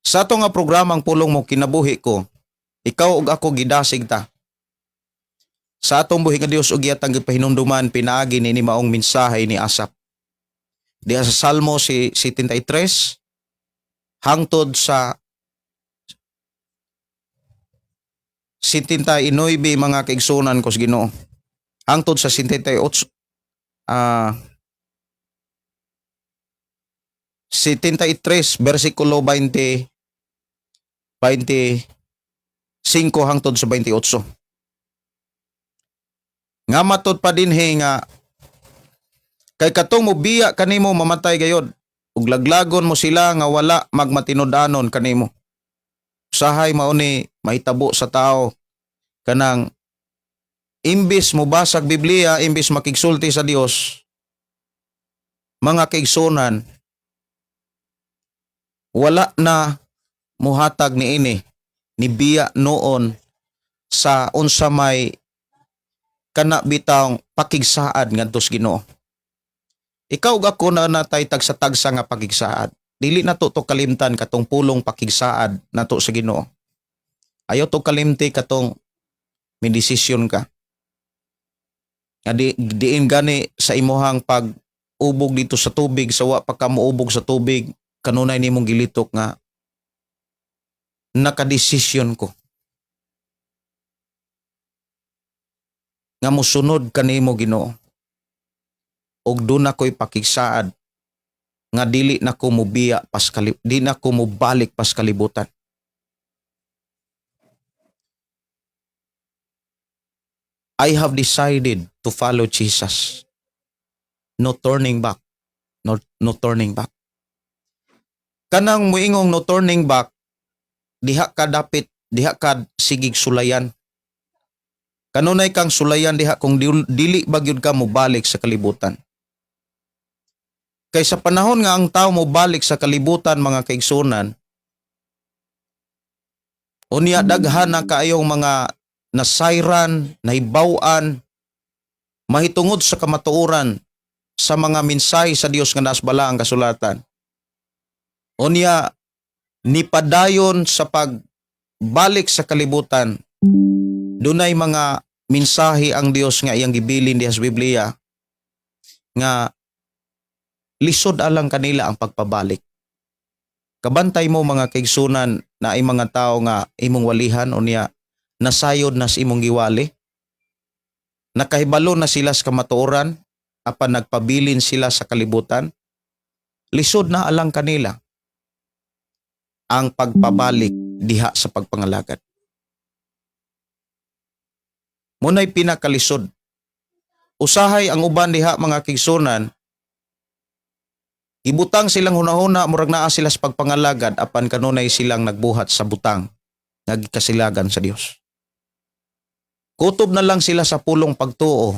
Sa ato nga programang Pulong Mo Kinabuhi Ko, ikaw ug ako gidasig ta. Sa atong buhi nga Dios ug iyatang gipahinumduman pinaagi ni maong mensahe ni Asap. Diha sa Salmo 73 hangtod sa 79 mga kaigsunan ko sa Ginoo. Hangtod sa 78 73 versikulo 25 hangtod sa 28. Nga matod pa dinhi nga kay katong mobiya kanimo mamatay gayod ug laglagon mo sila nga wala magmatinud-anon kanimo. Usahay mao ni mahitabo sa tao kanang imbis mo basag Biblia, imbis makigsulti sa Dios, mga kaigsunan, wala na muhatag ni biya noon sa unsa may kana bitang pakigsaad ngadto sa Ginoo. Ikaw ug ako na natay tagsa-tagsa nga pakigsaad. Dili nato to kalimtan katong pulong pakigsaad nato sa Ginoo. Ayaw to kalimti katong may desisyon ka. Nga diin gani sa imuhang pag-ubog dito sa tubig, sawa pa ka muubog sa tubig, kanunay nimong gilitok nga nakadesisyon ko. Nga musunod kanimo Ginoo. Og doon ako'y pakigsaad nga dili na ko mubiya di na ko mubalik pas kalibutan. I have decided to follow Jesus. No turning back. No turning back. Kanang muingong no turning back, diha ka sigig sulayan. Kanunay kang sulayan diha kung dili bagyod ka mobalik sa kalibutan. Kay sa panahon nga ang tao mobalik sa kalibutan mga kaigsunan, unya daghan na kaayong mga nasayran, nahibaw-an, mahitungod sa kamatuoran sa mga mensahe sa Dios nga nasbala ang kasulatan. Unya nipadayon sa pagbalik sa kalibutan, dunay mga minsahe ang Dios nga iyang gibilin diha sa Biblia nga lisod alang kanila ang pagpabalik. Kabantay mo mga kaigsunan na ay mga tao nga imong walihan o niya nasayod na sa imong giwali. Nakahibalo na sila sa kamatuoran apan nagpabilin sila sa kalibutan. Lisod na alang kanila ang pagpabalik diha sa pagpangalagad. Muna'y pinakalisod. Usahay ang uban diha mga kaigsunan, ibutang silang hunahuna murag naa sila sa pagpangalagad apan kanunay silang nagbuhat sa butang nga gikasilagan sa Dios. Kutob na lang sila sa pulong pagtuo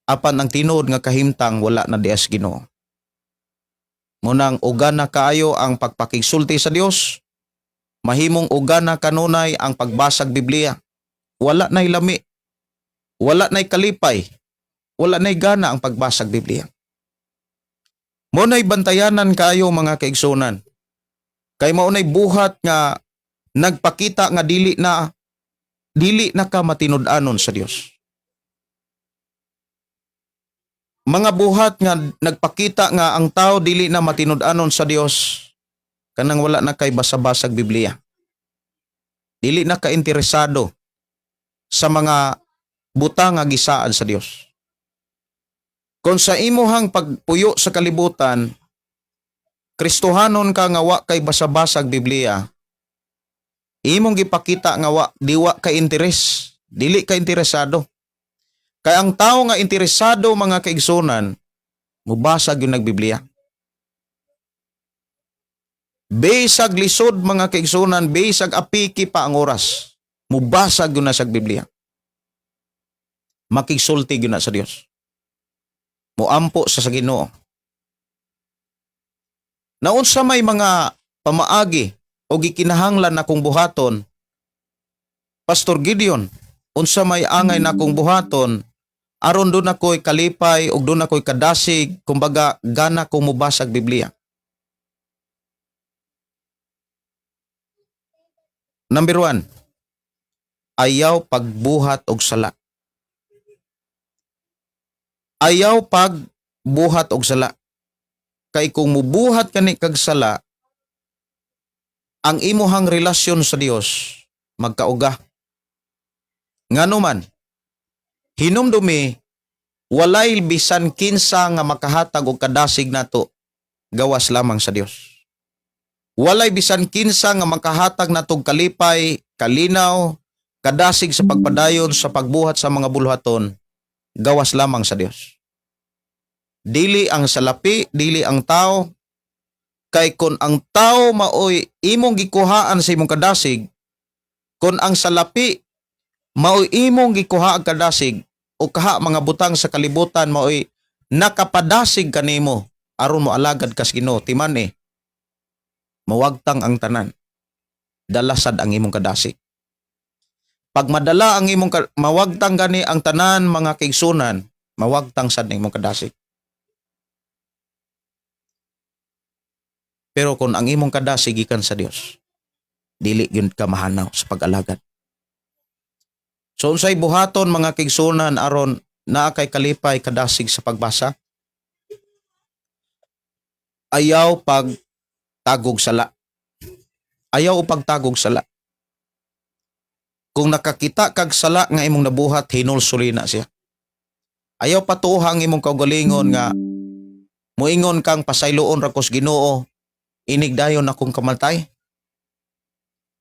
apan ang tinuod nga kahimtang wala na dias Ginoo. Munang ugana kaayo ang pagpakigsulti sa Dios, mahimong ugana kanunay ang pagbasag Biblia. Wala na'y lami, wala na'y kalipay, wala na'y gana ang pagbasag Biblia. Muna'y bantayanan kayo mga kaigsunan. Kay maunay buhat nga nagpakita nga dili na ka matinud-anon sa Dios. Mga buhat nga nagpakita nga ang tao dili na matinud-anon sa Dios kanang wala na kay basa-basag Biblia. Dili na ka interesado sa mga butang nga gisaad sa Dios. Kung sa imuhang pagpuyo sa kalibutan, Kristohanon ka nga wa kay basa-basag Biblia, imong gipakita nga diwa ka interes, dili ka interesado. Kay ang tao nga interesado mga kaigsunan, mubasag yung nagbiblia. Bisag lisod mga kaigsunan, bisag apiki pa ang oras, mubasag yun na sa Biblia. Makigsulti yun na sa Dios. Muampo sa Ginoo. Naunsa may mga pamaagi o gikinahanglan akong buhaton, Pastor Gideon, unsa may angay na akong buhaton, aron doon ako'y kalipay o doon ako'y kadasig, kumbaga gana kong mubasag Biblia. Number 1, ayaw pagbuhat og sala. Ayaw pagbuhat og sala. Kay kung mubuhat kani kag sala, ang imuhang relasyon sa Dios magkauga. Ngano man, hinumdumi, walay bisan kinsa nga makahatag og kadasig nato, gawas lamang sa Dios. Walay bisan kinsa nga makahatag natog kalipay, kalinaw, kadasig sa pagpadayon sa pagbuhat sa mga buluhaton, gawas lamang sa Dios. Dili ang salapi, dili ang tao, kay kun ang tao maoy imong gikuhaan sa imong kadasig, kun ang salapi maoy imong gikuha ang kadasig o kaha mga butang sa kalibutan maoy nakapadasig kanimo aron mo alagad kas Ginoo, timan mawagtang ang tanan. Dalasad ang imong kadasig. Pag madala ang imong mawagtang gani ang tanan mga kaigsunan, mawagtang sad ang imong kadasig. Pero kung ang imong kadasig gikan sa Dios, dili gyud ka mahanaw sa pag-alagad. So unsay buhaton mga kaigsunan aron naa kay kalipay kadasig sa pagbasa? Ayaw pagtagog sala. Ayaw pagtagog sala. Kung nakakita kag sala nga imong nabuhat, hinulsuli na siya. Ayaw patuha ang imong kaugalingon nga muingon kang pasayloon ra kos Ginoo, inig dayon akong kamatay.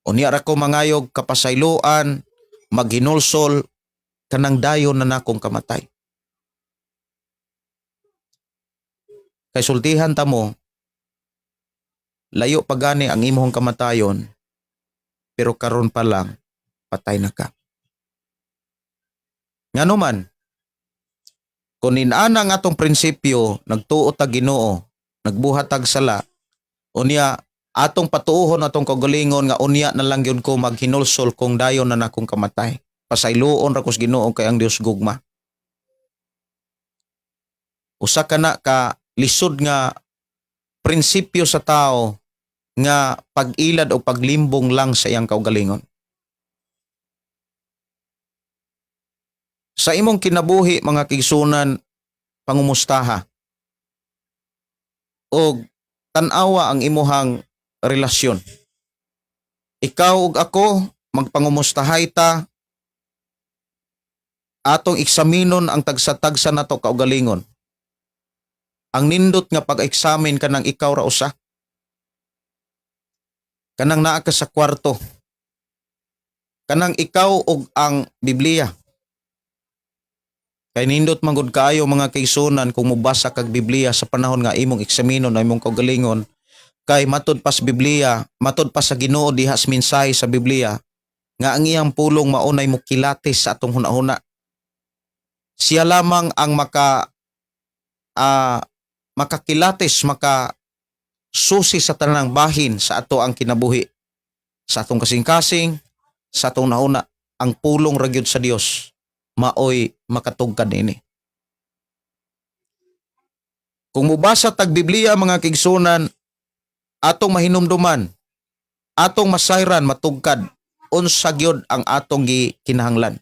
Unya ra ko mangayog kapasayloan, maghinulsol kanang dayon na nakong kamatay. Kay sultihan ta mo, layo pa gani ang imong kamatayon, pero karon pa lang patay na ka. Ngano man, kung inana nga atong prinsipyo, nagtuo ta Ginoo, nagbuhat tag sala, unya atong patuohon atong kagalingon nga unya na lang yun ko maghinulsol kung dayon na nakong kamatay. Pasayloon ra kos Ginoo kay ang Dios gugma. Usa ka na ka lisod nga prinsipyo sa tao nga pag-ilad o paglimbong lang sa iyang kaugalingon. Sa imong kinabuhi mga kaigsunan, pangumustaha o tanawa ang imuhang relasyon. Ikaw ug ako magpangumustahay ta, atong eksaminon ang tagsa-tagsa nato kaugalingon. Ang nindot nga pag-examine kanang ikaw ra usa. Kanang naa ka sa kwarto. Kanang ikaw ug ang Biblia. Kay nindot manggod kaayo mga kaigsunan kung mubasa kag Biblia sa panahon nga imong eksaminon na imong kaugalingon, kay matud pa sa Biblia, matud pa sa Ginoo diha sa mensahe sa Biblia nga ang iyang pulong maunay mo kilatis sa atong hunahuna. Siya lamang ang makakilatis, susi sa tanang bahin sa ato ang kinabuhi, sa atong kasing-kasing, sa atong nauna. Ang pulong ra gyud sa Dios maoy makatugkad ini. Kung mubasa tag Biblia mga kaigsunan, atong mahinumduman, atong masayran matugkad unsa gyud ang atong gikinahanglan.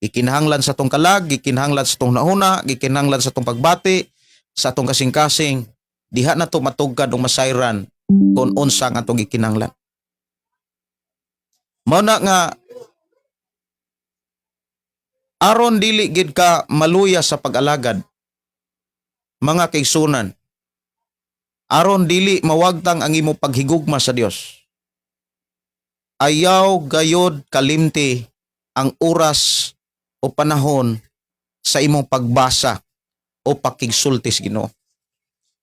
Gikinahanglan sa atong kalag, gikinahanglan sa atong nauna, gikinahanglan sa atong pagbati, sa atong kasing-kasing, diha na to matugkad o masayran kung unsa ang atong gikinahanglan. Mao na nga aron dili gid ka maluya sa pag-alagad, mga kaigsunan, aron dili mawagtang ang imo paghigugma sa Dios, ayaw gayod kalimti ang oras o panahon sa imong pagbasa o pakigsulti sa Ginoo.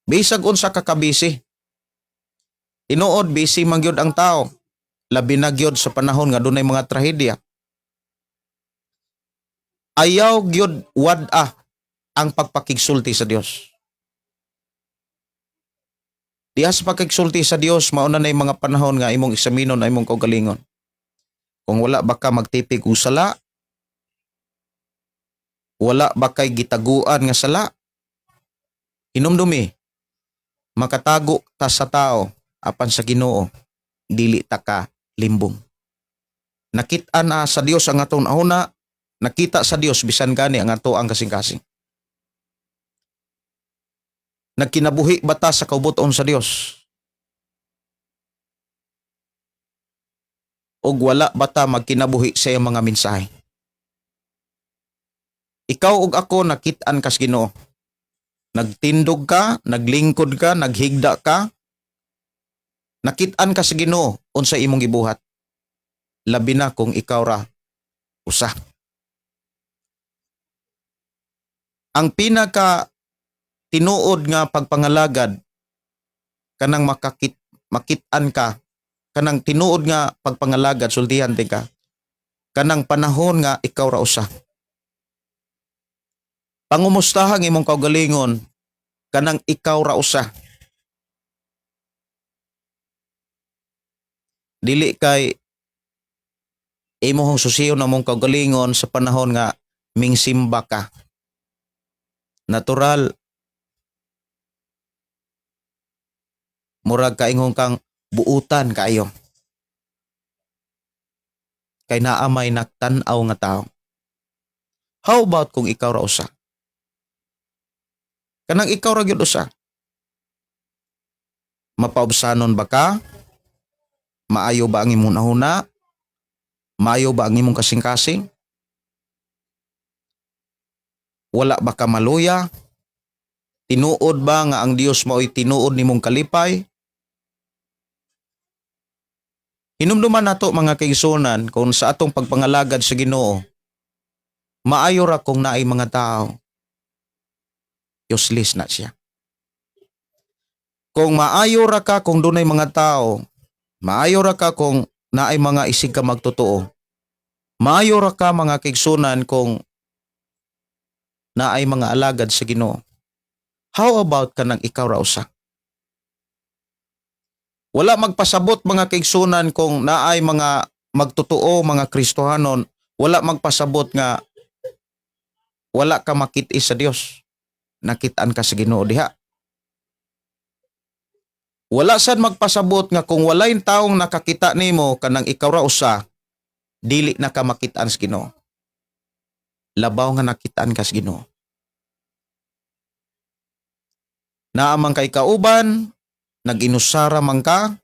Bisag unsa ka kabisi. Tinuod busy man gyud ang tao, labi na gyud sa panahon nga dunay mga trahedya. Ayaw gyud wad-a ang pagpakigsulti sa Dios. Diha sa pagkigsulti sa Dios, mauna na yung mga panahon nga imong eksaminon na imong kaugalingon. Kung wala ba ka magtipig og sala, wala ba kay gitaguan nga sala, hinumdumi, makatago ta sa tao apan sa Ginoo dili ta ka limbong. Nakita na sa Dios ang atong nauna, nakita sa Dios bisan gani ang ato ang kasing-kasing. Nagkinabuhi ba ta sa kaubuton sa Dios? O wala ba ta magkinabuhi sa iyang mga mensahe? Ikaw ug ako nakit-an kas Ginoo. Nagtindog ka, naglingkod ka, naghigda ka. Nakit-an ka sa Ginoo unsa imong gibuhat. Labi na kung ikaw ra usa. Ang pinaka tinuod nga pagpangalagad kanang makit-an ka, kanang tinuod nga pagpangalagad sultihan ti ka, kanang panahon nga ikaw ra usa. Pangumustahang imong kaugalingon kanang ikaw ra usa. Dili kay imong susiyon na mong kaugalingon sa panahon nga mingsimba ka. Natural, murag kaingon kang buutan kaayo. Kay naamay nagtan-aw nga tao. How about kung ikaw ra usa? Kanang ikaw ra gyud usa. Mapaubsanon ba ka? Maayo ba ang imong nahuna? Maayo ba ang imong kasing-kasing? Wala ba ka maluya? Tinuod ba nga ang Dios mao'y tinuod nimong kalipay? Hinumduman nato mga kaigsunan kung sa atong pagpangalagad sa Ginoo, maayo ra kung naay mga tao, useless na siya. Kung maayo ra ka kung dunay mga tao, maayo ra ka kung naay mga isig ka magtotoo, maayo ra ka mga kaigsunan kung naay mga alagad sa Ginoo. How about kanang ikaw ra usa? Wala magpasabot mga kaigsunan kung naay mga magtotoo, mga Kristohanon, wala magpasabot nga wala ka makit-i sa Dios. Nakit-an ka sa Ginoo diha. Wala sad magpasabot nga kung walay taong nakakita nimo kanang ikaw ra usa, dili na ka makit-an sa Ginoo. labaw nga nakitaan kas Ginoo. Naamang kay kauban, nag-inusara man ka,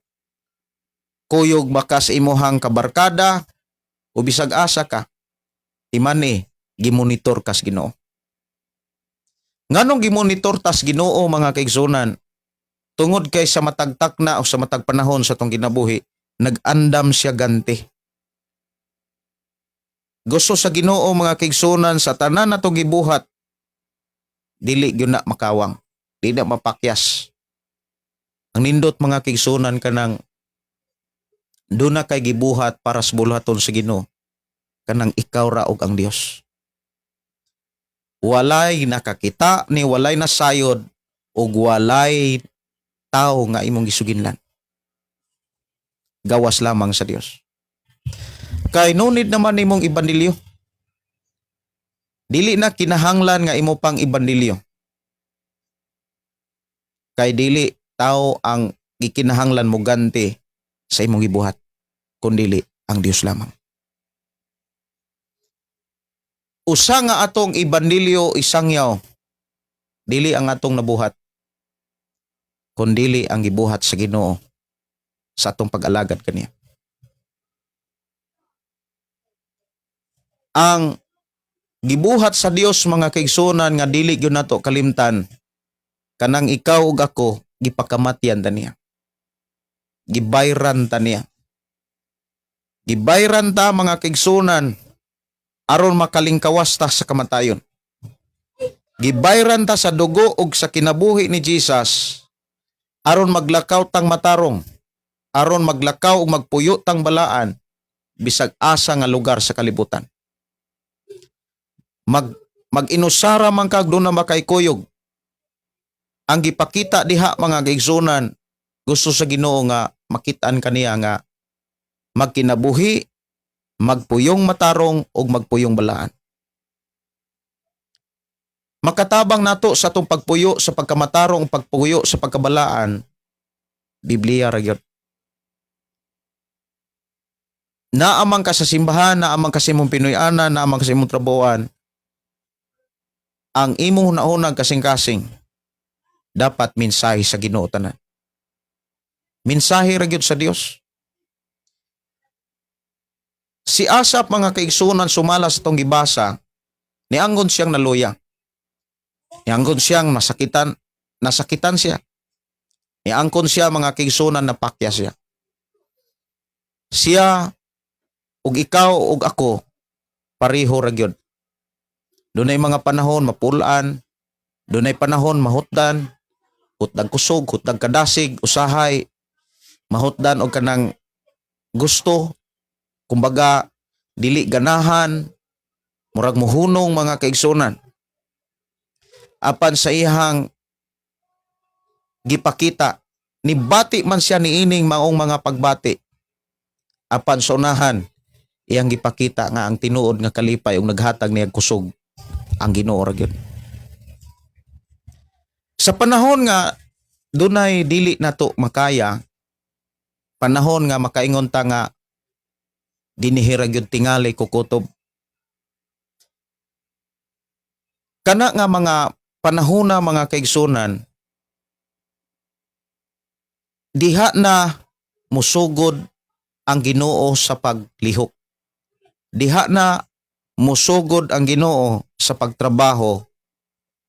kuyog baka sa imuhang kabarkada, o bisag asa ka, imani, gimonitor kas Ginoo. Nganong gimonitor tas Ginoo mga kaigsunan, tungod kay sa matagtak na o sa matag panahon sa tong kinabuhi, nag-andam siya ganti. Gusto sa Ginoo mga kaigsunan sa tanan na tong gibuhat, dili gyud na makawang. Di na mapakyas. Ang nindot mga kaigsunan kanang doon na kay gibuhat para sa bulaton sa Ginoo kanang ikaw ra og ang Dios. Walay nakakita ni walay nasayod ug walay tao nga imong gisuginlan. Gawas lamang sa Dios. Kay no need naman imong ibanilyo. Dili na kinahanglan nga imo pang ibanilyo. Kay dili tao ang gikinahanglan mo ganti sa imong gibuhat, kundili ang Dios lamang. Usa nga atong ibanilyo isangyaw, dili ang atong nabuhat, kundili ang gibuhat sa Ginoo sa atong pag-alagad kaniya. Ang gibuhat sa Dios mga kaigsunan nga dili gyud nato kalimtan, kanang ikaw ug ako gipakamatyan ta niya. Gibayran ta niya. Gibayran ta mga kaigsunan aron makalingkawas ta sa kamatayon. Gibayran ta sa dugo ug sa kinabuhi ni Jesus aron maglakaw tang matarong, aron maglakaw ug magpuyo tang balaan bisag asa nga lugar sa kalibutan. Mag-inusara man kag doon na makaykuyog. Ang gipakita diha mga kaigsunan, gusto sa Ginoo nga makitaan kaniya nga magkinabuhi, magpuyong matarong ug magpuyong balaan. Makatabang nato sa atong pagpuyo sa pagkamatarong, pagpuyo sa pagkabalaan, Biblia ra gyud. Naamang ka sa simbahan, naamang ka sa imong Pinoy-ana, naamang ka sa imong trabuhan, ang imong hunahunag kasing-kasing dapat mensahe sa Ginoo tanan. Mensahe ra gyud sa Dios. Si Asap mga kaigsunan sumala sa tong gibasa, nianggon siyang naluya. Nianggon siyang nasakitan siya. Niangkon siya mga kaigsunan napakya siya. Siya ug ikaw ug ako pareho ra gyud. Dunay mga panahon mapulaan, dunay panahon mahutdan, hutdag kusog, hutdag kadasig, usahay, mahutdan og kanang gusto, kumbaga dili ganahan, murag muhunong mga kaigsunan. Apan sa ihang gipakita, nibati man siya niining maong mga pagbati. Apan sa unahan, iyang gipakita nga ang tinuod nga kalipay ug naghatag niya kusog ang Ginoo ra gyud. Sa panahon nga dunay dili nato makaya, panahon nga makaingon ta nga dinihira gyud tingali kukutob. Kana nga mga panahona mga kaigsunan, diha na musugod ang Ginoo sa paglihok. Diha na musugod ang Ginoo sa pagtrabaho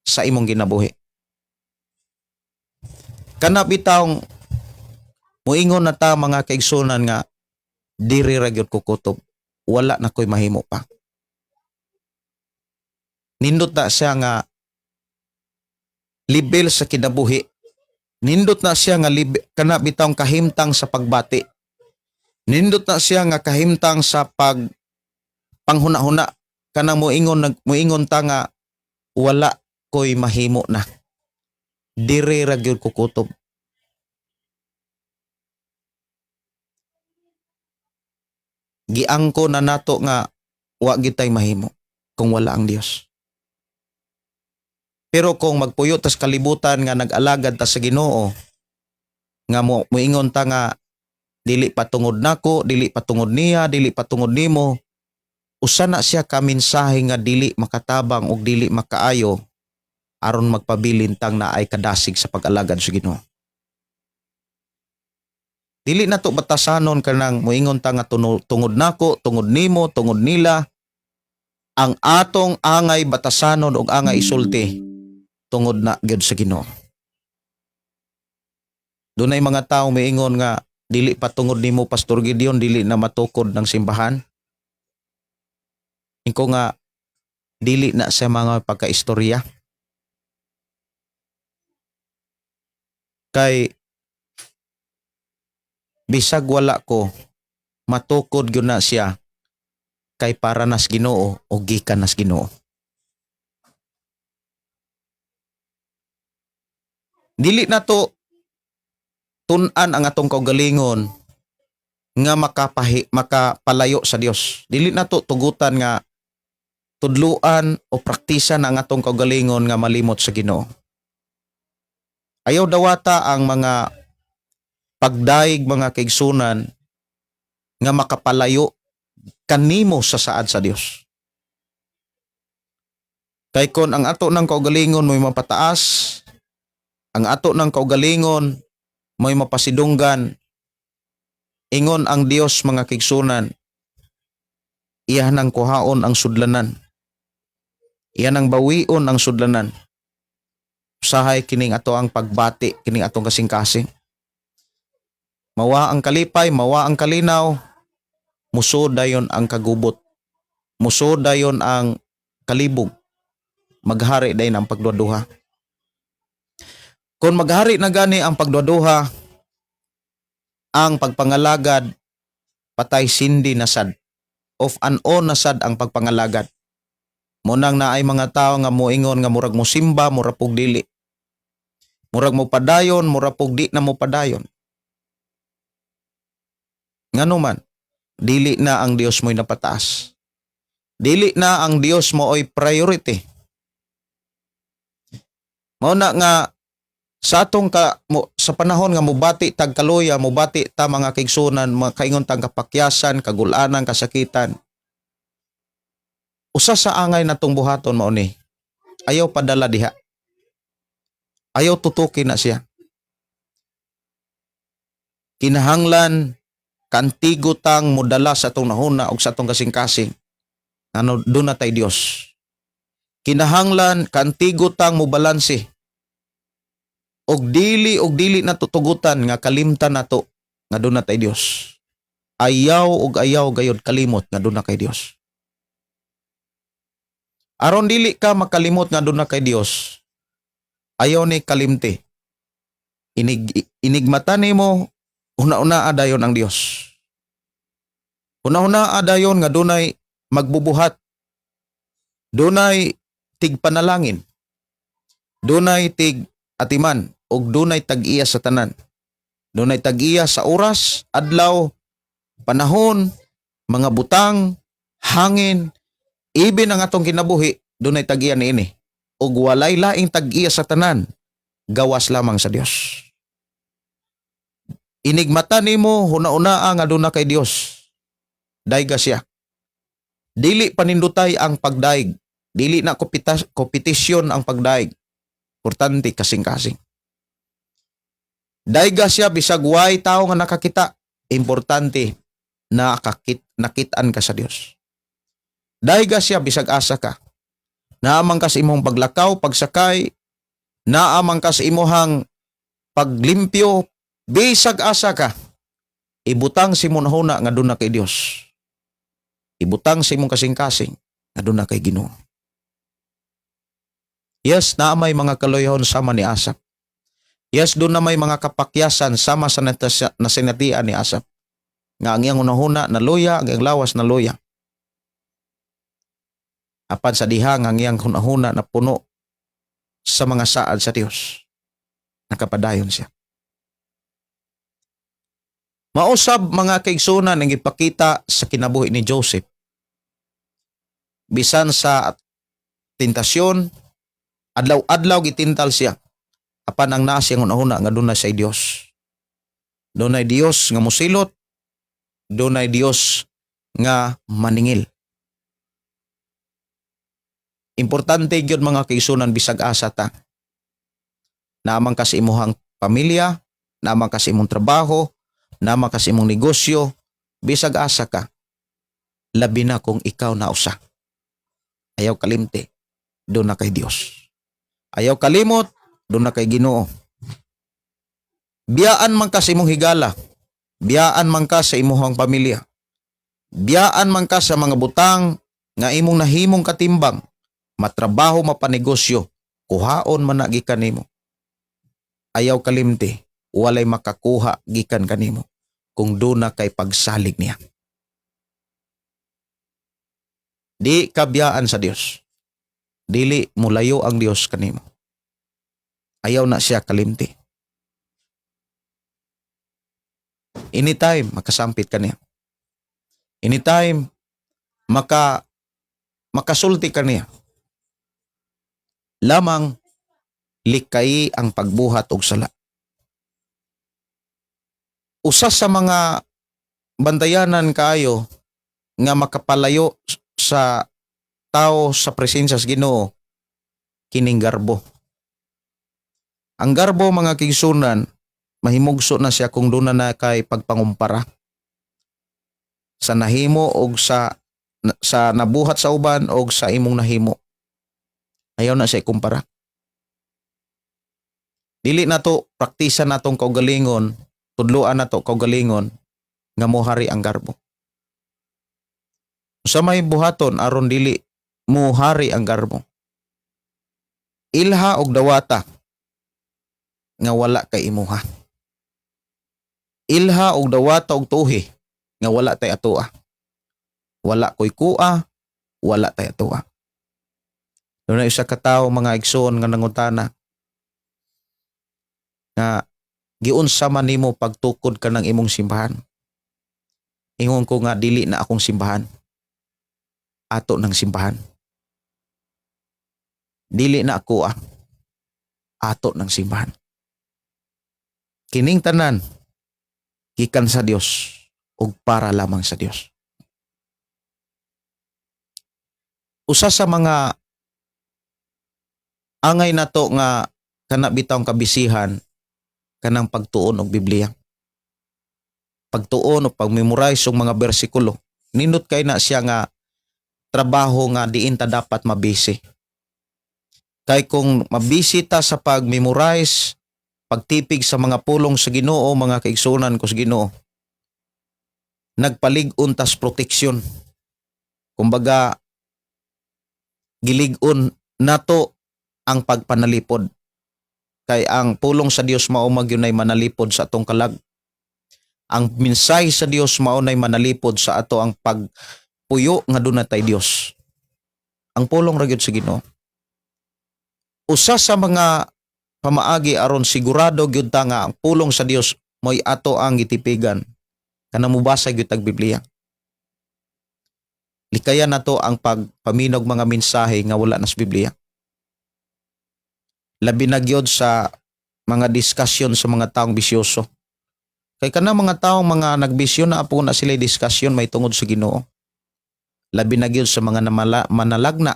sa imong ginabuhi. Kana bitawng muingon na ta mga kaigsunan nga diri ra gyud kukutob, wala na koy mahimo pa. Nindot na siya nga level sa kinabuhi. Nindot na siya nga kana bitawng kahimtang sa pagbati. Nindot na siya nga kahimtang sa panghuna-huna. Kanang muingon ta nga wala koy mahimo na. Diri ra gyud kukutob. Giangko na nato nga wa gyud tay mahimo kung wala ang Dios. Pero kung magpuyo tas kalibutan nga nag-alagad ta sa Ginoo, nga muingon ta nga dili patungod nako, dili patungod niya, dili patungod nimo, usa na siya ka mensahe nga dili makatabang ug dili makaayo aron magpabilin tang naay kadasig sa pag-alagad sa Ginoo. Dili na to batasanon kanang moingon ta nga tungod nako, tungod nimo, tungod nila. Ang atong angay batasanon ug angay isulti tungod na gyud sa Ginoo. Dunay mga tawo moingon nga dili pa tungod nimo Pastor Gideon dili na matukod ng simbahan. Ingko nga dili na sa mga pagkaistorya. Kay bisag wala ko matukod gyud na siya kay para nas Ginoo o gikan nas Ginoo. Dili na to tun-an ang atong kaugalingon nga makapalayo sa Dios. Dili na to tugutan nga tudluan o praktisan ang atong kaugalingon nga malimot sa Ginoo. Ayaw dawata ang mga pagdaig mga kaigsunan nga makapalayo kanimo sa saad sa Dios. Kay kon ang ato ng kaugalingon mo'y mapataas, ang ato ng kaugalingon mo'y mapasidunggan, ingon ang Dios mga kaigsunan, iya nang kuhaon ang sudlanan. Iya nang bawion ang sudlanan. Usahay kining ato ang pagbati, kining atong kasing-kasing. Mawa ang kalipay, mawa ang kalinaw, musod dayon ang kagubot. Musod dayon ang kalibog. Maghari dayon ang pagduduha. Kung maghari na gani ang pagduduha, ang pagpangalagad patay sindi na sad. Of an on na sad ang pagpangalagad. Munang naay mga tao nga moingon nga murag mo simba, murag pug dili. Murag mo padayon, murag pug di na mo padayon. Ngano man, dili na ang Dios mo'y napataas. Dili na ang Dios mo oy priority. Mao na nga sa atong sa panahon nga mubati tag kaluya, mubati ta mga kaigsunan, mga kaingon tang kapakyasan, kagulanan, kasakitan. Usa sa angay natong buhaton mao ni, ayaw padala diha. Ayaw tutukin na siya. Kinahanglan kantigo tang mudala sa atong nahuna ug sa atong kasing-kasing. Ano doon na tay Dios. Kinahanglan kantigo tang mubalanse. Og dili na tutugutan nga kalimtan nato nga doon na tay Dios. Ayaw gayod kalimot nga doon na kay Dios. Aron dili ka makalimot nga doon na kay Dios, ayaw ni kalimte. Inigmata nimo una-una adayon ang Dios. Una-una adayon nga dunay magbubuhat. Dunay tigpanalangin. Dunay tig atiman ug dunay tag-iya sa tanan. Dunay tag-iya sa oras, adlaw, panahon, mga butang, hangin, even ang atong kinabuhi, dunay tag-iya niini. Ug walay laing tag-iya sa tanan, gawas lamang sa Dios. Inigmata nimo huna-una nga aduna kay Dios. Dayga siya. Dili panindutay ang pagdaig. Dili na kompetisyon ang pagdaig. Importante kasing-kasing. Dayga siya bisag way tao nga nakakita. Importante na nakitaan ka sa Dios. Dayga siya bisag asa ka. Naamang ka sa imong paglakaw, pagsakay, naamang ka sa imong paglimpyo, bisag asa ka. Ibutang si imong huna nga doon na kay Dios. Ibutang si imong kasing-kasing nga doon na kay Ginoo. Yes, na may mga kaloyahon sama ni Asap. Yes, doon na may mga kapakyasan sama sa nasinatian ni Asap. Nga ang iyang unahuna na loya, ang iyang lawas na loya. Apan sa dihang ang iyang hunahuna na puno sa mga saad sa Dios. Nakapadayon siya. Mausab mga kaigsunan ang ipakita sa kinabuhi ni Joseph. Bisan sa tentasyon, adlaw-adlaw gitintal siya. Apan ang naa siyang hunahuna nga dunay sa Dios. Dunay Dios nga musilot, dunay Dios nga maningil. Importante gyud mga kaigsunan bisag asa ta. Naamang ka sa imuhang pamilya, naamang ka sa imong trabaho, naamang ka sa imong negosyo, bisag asa ka. Labi na kung ikaw na usa. Ayaw kalimti, doon na kay Dios. Ayaw kalimot, doon na kay Ginoo. Biyaan man ka sa imong higala, biyaan man ka sa imong pamilya, biyaan man ka sa mga butang nga imong nahimong katimbang, matrabaho mapanegosyo, kuhaon man na gikan nimo. Ayaw kalimti, walay makakuha gikan kanimo kung doon na kay pagsalig niya. Di kabiyaan sa Dios. Dili mulayo ang Dios kanimo. Ayaw na siya kalimti. Anytime makasampit ka niya. Anytime makasulti ka niya. Lamang likay ang pagbuhat og sala. Usa sa mga bantayanan kaayo nga makapalayo sa tao sa presensya sa Ginoo kining garbo. Ang garbo mga kigsunan, mahimugso na siya kung doon na kay pagpangumpara sa nahimo og sa nabuhat sa uban og sa imong nahimo. Ayaw na siya ikumpara. Dili na to praktisan natong kaugalingon, tudloan na to kaugalingon nga mohari ang garbo. Sa may buhaton aron dili mohari ang garbo. Ilha og dawata nga wala kay imuha. Ilha og dawata og tuhi nga wala tay atoa. Wala koy kuha, wala tay atoa. Doon na isa ka tawo mga igsoon nga nangutana nga giunsa man nimo pagtukod ka ng imong simbahan. Ingon ko nga dili na akong simbahan. Ato ng simbahan. Dili na ako ato ng simbahan. Kining tanan gikan sa Dios ug para lamang sa Dios. Usa sa mga angay nato nga kana bitawng kabisihan kanang pagtuon og Biblia. Pagtuon o pag-memorize og mga bersikulo. Nindot kay na siya nga trabaho nga diin ta dapat mabisi. Kay kung mabisi ta sa pag-memorize, pagtipig sa mga pulong sa Ginoo, mga kaigsunan ko sa Ginoo, nagpalig-on tas proteksyon. Kumbaga, gilig-on nato ang pagpanalipod. Kay ang pulong sa Dios mao magyunay manalipod sa atong kalag. Ang mensahe sa Dios mao nay manalipod sa ato ang pagpuyo nga dunay tay Dios. Ang pulong ra gyud sa Ginoo. Usa sa mga pamaagi aron sigurado gyud ta nga ang pulong sa Dios mo'y ato ang gitipigan kanang mubasa gyud tag Biblia. Likayan nato ang pagpaminog mga mensahe nga wala na sa Biblia. Labi na gyud sa mga diskusyon sa mga taong bisyoso. Kay kanang mga taong mga nagbisyon na apo na sila diskusyon may tungod sa Ginoo. Labi na gyud sa mga manalagna.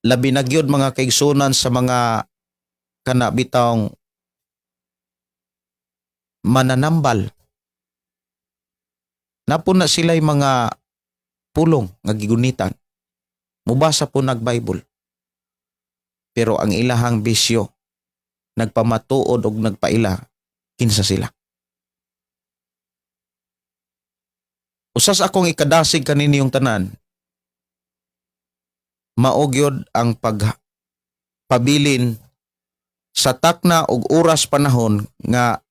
Labi na gyud mga kaigsunan sa mga kana bitawng mananambal. Napo na sila'y mga pulong nga gigunitan. Mubasa po nag-Bible. Pero ang ilahang bisyo nagpamatuod og nagpaila kinsa sila. Usas akong ikadasig kaninyong tanan. Maogyod ang pagpabilin sa takna og oras panahon nga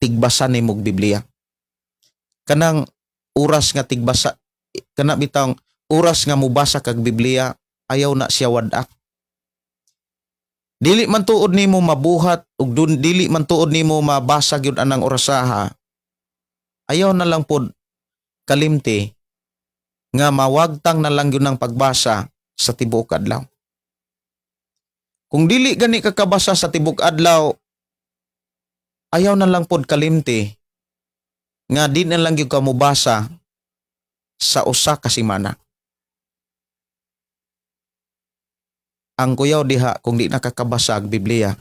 tigbasan nimog Biblia. Kanang oras nga tigbasa, kana bitang oras nga mubasa kag Biblia, ayaw na siya wadak. Dili man tuod nimo mabuhat ug dili man tuod nimo mabasa gyud anang orasaha. Ayaw na lang pod kalimti nga mawagtang na lang gyud ng pagbasa sa tibuok adlaw. Kung dili gani ka kabasa sa tibuok adlaw, ayaw na lang pod kalimti nga di na lang gyud ka mo basa sa usa ka semana. ang kuyaw diha kung di nakakabasag Biblia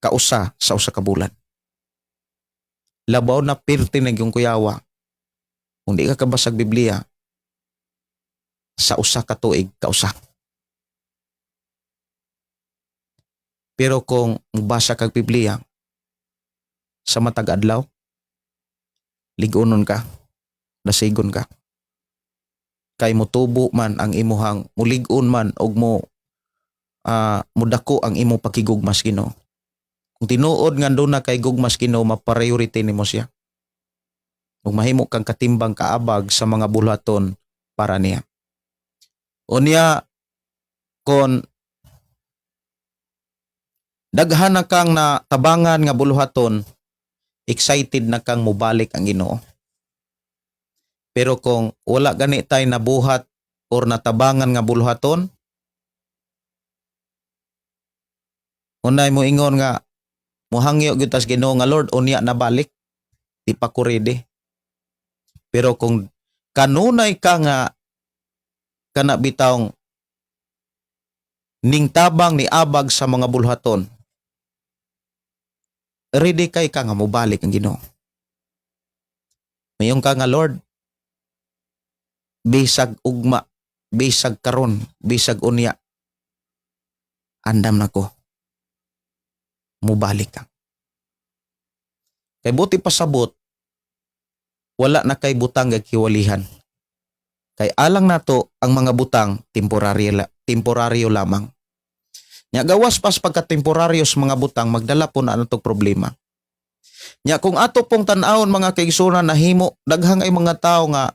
kausa sa usa ka bulan. Labaw na pirtinig yung kuyawa kung di ka kabasag Biblia sa usa ka tuig kausa. Pero kung mubasa kag Biblia sa matag adlaw, ligunon ka, dasigon ka. Kay mutubo man ang imuhang mulig-on man og mudako ang imong pakigugmas Ginoo. Kung tinuod nga doon na kay gugmas Ginoo, mapriority nimo siya. Ug mahimo kang katimbang kaabag sa mga bulaton para niya. Unya kon daghan na kang natabangan nga buluhaton, excited na kang mubalik ang Ginoo. Pero kung wala gani tay nabuhat or natabangan nga buluhaton, unay mo ingon nga muhangyo gyud tas Ginoo nga Lord unya nabalik, di pa ko ready. Pero kung kanunay ka nga kana bitawng ning tabang ni abag sa mga buluhaton, ready kay ka nga mobalik ang Ginoo. Mayong ka nga Lord, bisag ugma, bisag karon, bisag unya, andam na ko. Mubalik ka. Kay buti pasabot, wala na kay butang gagkiwalihan. Kay alang nato ang mga butang temporaryo lamang. Nya gawas pas pagka-temporaryo sa mga butang, magdala po na anong problema. Nya kung ato pong tan-awon mga kaigsunan, nahimo daghang ay mga tao nga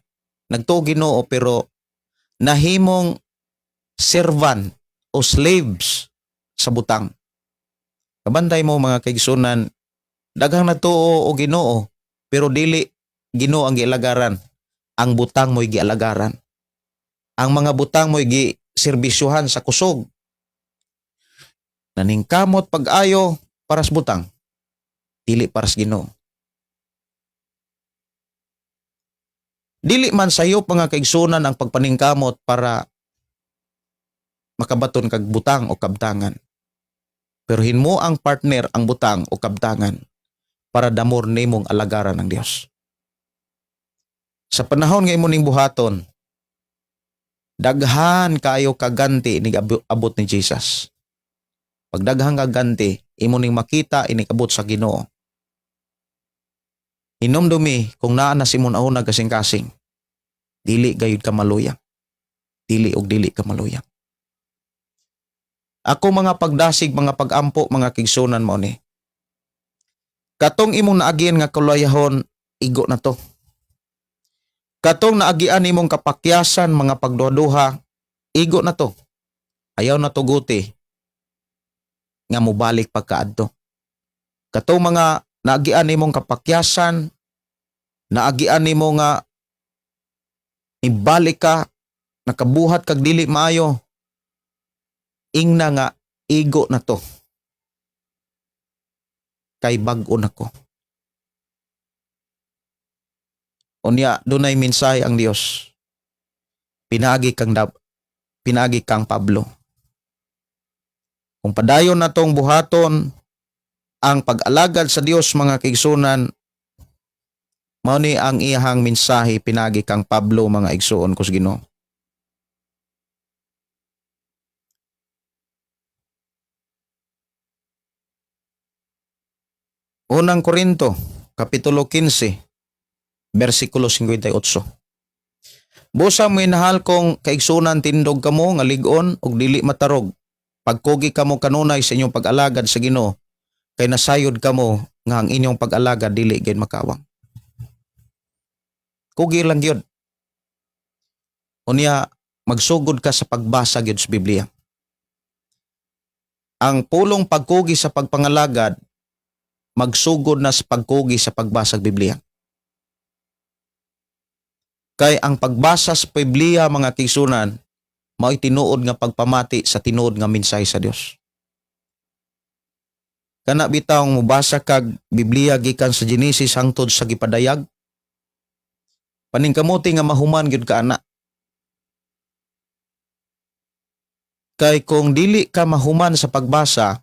nagtuo Ginoo pero nahimong servant o slaves sa butang. Kabantay mo mga kaigsunan, daghang nagtuo o Ginoo pero dili Ginoo ang gialagaran. Ang butang mo'y gialagaran. Ang mga butang mo'y giserbisyuhan sa kusog. Naningkamot pag-ayo para sa butang, dili para sa Ginoo. Dili man sayo mga kaigsunan ang pagpaningkamot para makabaton kag butang o kabtangan. Pero hinmo ang partner ang butang o kabtangan para damor nimong alagaran ng Dios. Sa panahon nga imo ning buhaton, daghan kayo kaganti ni abot ni Jesus. Pag daghang kaganti, imo ning makita inig abot sa Ginoo. Hinumdumi kung naa na simon ahuna kasing-kasing, dili gayud ka maluyang. Dili og dili ka maluyang. Ako mga pagdasig, mga pagampo, mga kigsunan mo ni. Katong imong naagyan nga kalayahon, igo na to. Katong naagian imong kapakyasan, mga pagduha-duha, igo na to. Ayaw na to guti nga mubalik pagkaadto. Katong mga naagian nimong kapakyasan, naagian nimo nga ibalik ka, nakabuhat kag dili maayo, ingna nga igo na to. Kay bag-o nako. Unya dunay mensahe ang Dios. Pinagi kang Pablo. Kung padayon na tong buhaton ang pag-alagad sa Dios mga kaigsunan, mao ni ang iyahang mensahe pinagi kang Pablo mga igsuon kus Ginoo. Unang Korinto, Kapitulo 15, versikulo 58. Busa mo inahal kong kaigsunan tindog kamo nga lig-on ug dili matarog. Pagkugi kamo kanunay sa inyong pag-alagad sa Ginoo, kay nasayod kamo nga ang inyong pag-alagad dili gid makawang. Kugi lang gyud. Unya magsugod ka sa pagbasa gyud sa Biblia. Ang pulong pagkugi sa pagpangalagad magsugod na sa pagkugi sa pagbasa sa Biblia. Kay ang pagbasa sa Biblia mga kigsunan, mao'y tinuod nga pagpamati sa tinuod nga mensahe sa Dios. Kana bitawng mubasa kag Biblia gikan sa Genesis hangtod sa gipadayag, paningkamuti nga mahuman gyud ka ana. Kay kung dili ka mahuman sa pagbasa,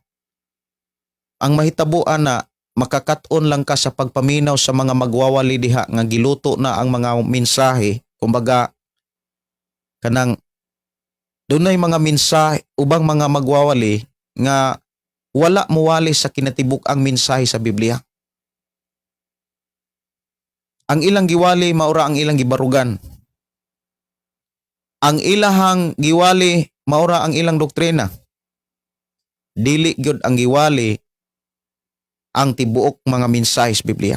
ang mahitabuan na makakaton lang ka sa pagpaminaw sa mga magwawali diha nga giluto na ang mga mensahe. Kumbaga, kanang dunay mga mensahe, ubang mga magwawali nga wala muwali sa kinatibuk-ang mensahe sa Biblia. Ang ilang giwali, maura ang ilang gibarugan. Ang ilahang giwali, maura ang ilang doktrina. Dili gyud ang giwali ang tibuok mga mensahe sa Biblia.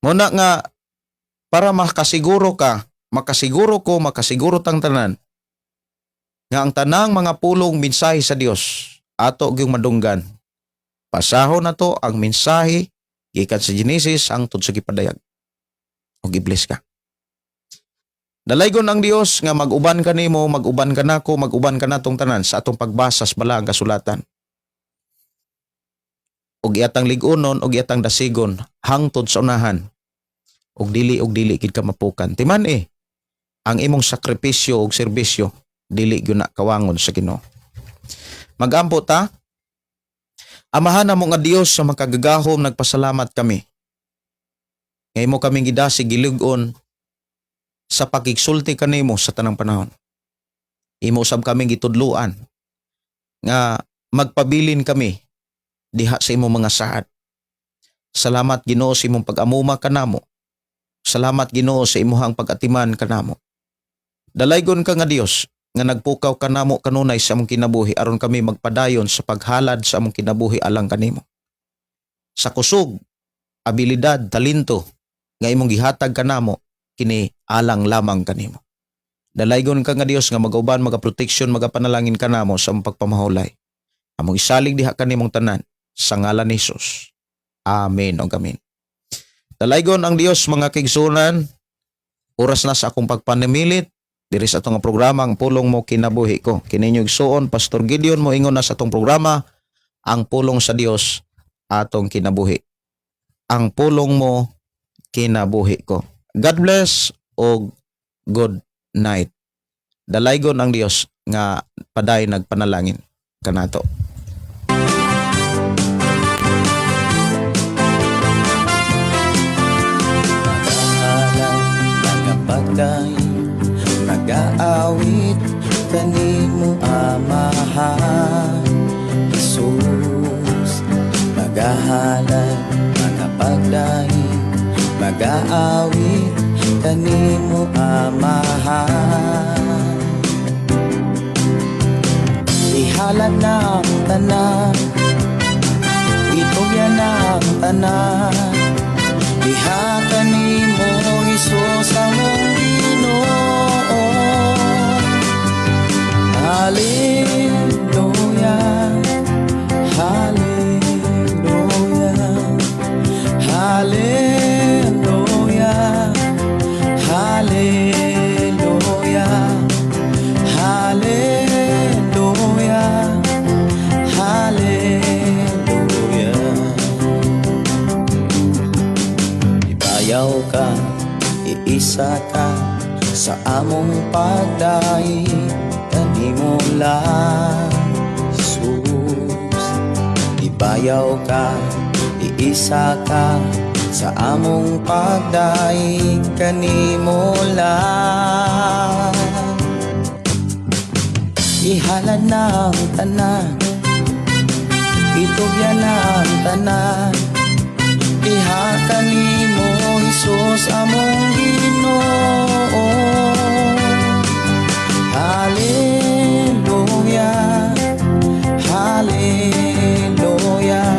Muna nga, para makasiguro tang tanan, nga ang tanang mga pulong mensahe sa Dios ato gyung madunggan. Pasahon na to ang mensahe gikan sa Genesis hangtod sa gipadayag. Og i-bless ka. Dalaygon ang Dios nga mag-uban ka nimo, mag-uban ka nako, mag-uban ka natong tanan sa atong pagbasa sa balaang kasulatan. Og iatang lig-unon og iatang dasigon hangtod sa unahan. Og dili gid ka mapukan. Timan ang imong sakripisyo og serbisyo dili gyud na kawangon sa Ginoo. Magampo ta. Amahan namo nga Dios sa makagagahom, nagpasalamat kami. Ngay mo kaming gidasig gilig-on sa pakigsulti kanimo sa tanang panahon. Imo usab kaming gitudluan nga magpabilin kami diha sa imong mga saad. Salamat Ginoo sa imong pag-amuma kanamo. Salamat Ginoo sa imuhang pag-atiman kanamo. Dalaygon ka nga Dios nga nagpukaw kanamo kanunay sa among kinabuhi aron kami magpadayon sa paghalad sa among kinabuhi alang kanimo. Sa kusog, abilidad, talento nga imong gihatag kanamo kini alang lamang kanimo. Dalaygon ka nga Dios nga mag-uban, magaproteksyon, magapanalangin kanamo sa among pagpamahulay. Among isalig diha kanimong tanan sa ngalan ni Hesus. Amen o amen. Dalaygon ang Dios mga kaigsunan. Oras na sa akong pagpanimilit diri sa atong programa ang pulong mo kinabuhi ko. Kininyong igsuon Pastor Gideon mo ingon na sa atong programa ang pulong sa Dios atong kinabuhi. Ang pulong mo kinabuhi ko. God bless o good night. Dalaygon ang Dios nga paday nagpanalangin kanato. Pagday mag-aawit kanimo amahan Jesus, magahalad mga pagday mag-aawit kanimo amahan. Ihalad na ang tanan, itugyan na ang tanan, diha kanimo Hesus among Ginoo. Hallelujah, hallelujah, hallelujah, hallelujah, hallelujah, hallelujah. Ibayaw ka, iisa ka sa among pagdaig kanimo lang Jesus. Ibayaw ka, iisa ka sa among pagdaig kanimo lang. Ihalad na ang tanan, itugyan na ang tanan, diha kanimo Hesus among Ginoo. Hallelujah, hallelujah,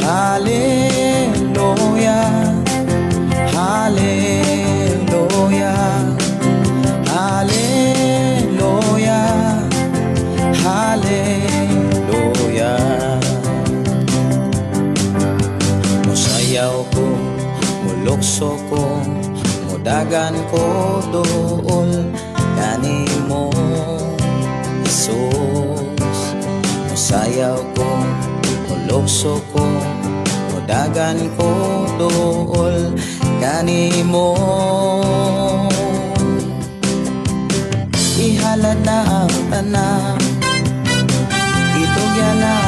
hallelujah, hallelujah, hallelujah, hallelujah. Musayaw ko, mulukso ko, mudagan ko dool kanimo Jesus. Musayaw ko, mulukso ko, mudagan ko dool kanimo. Ihalad halad na ang tanan. Itong yan na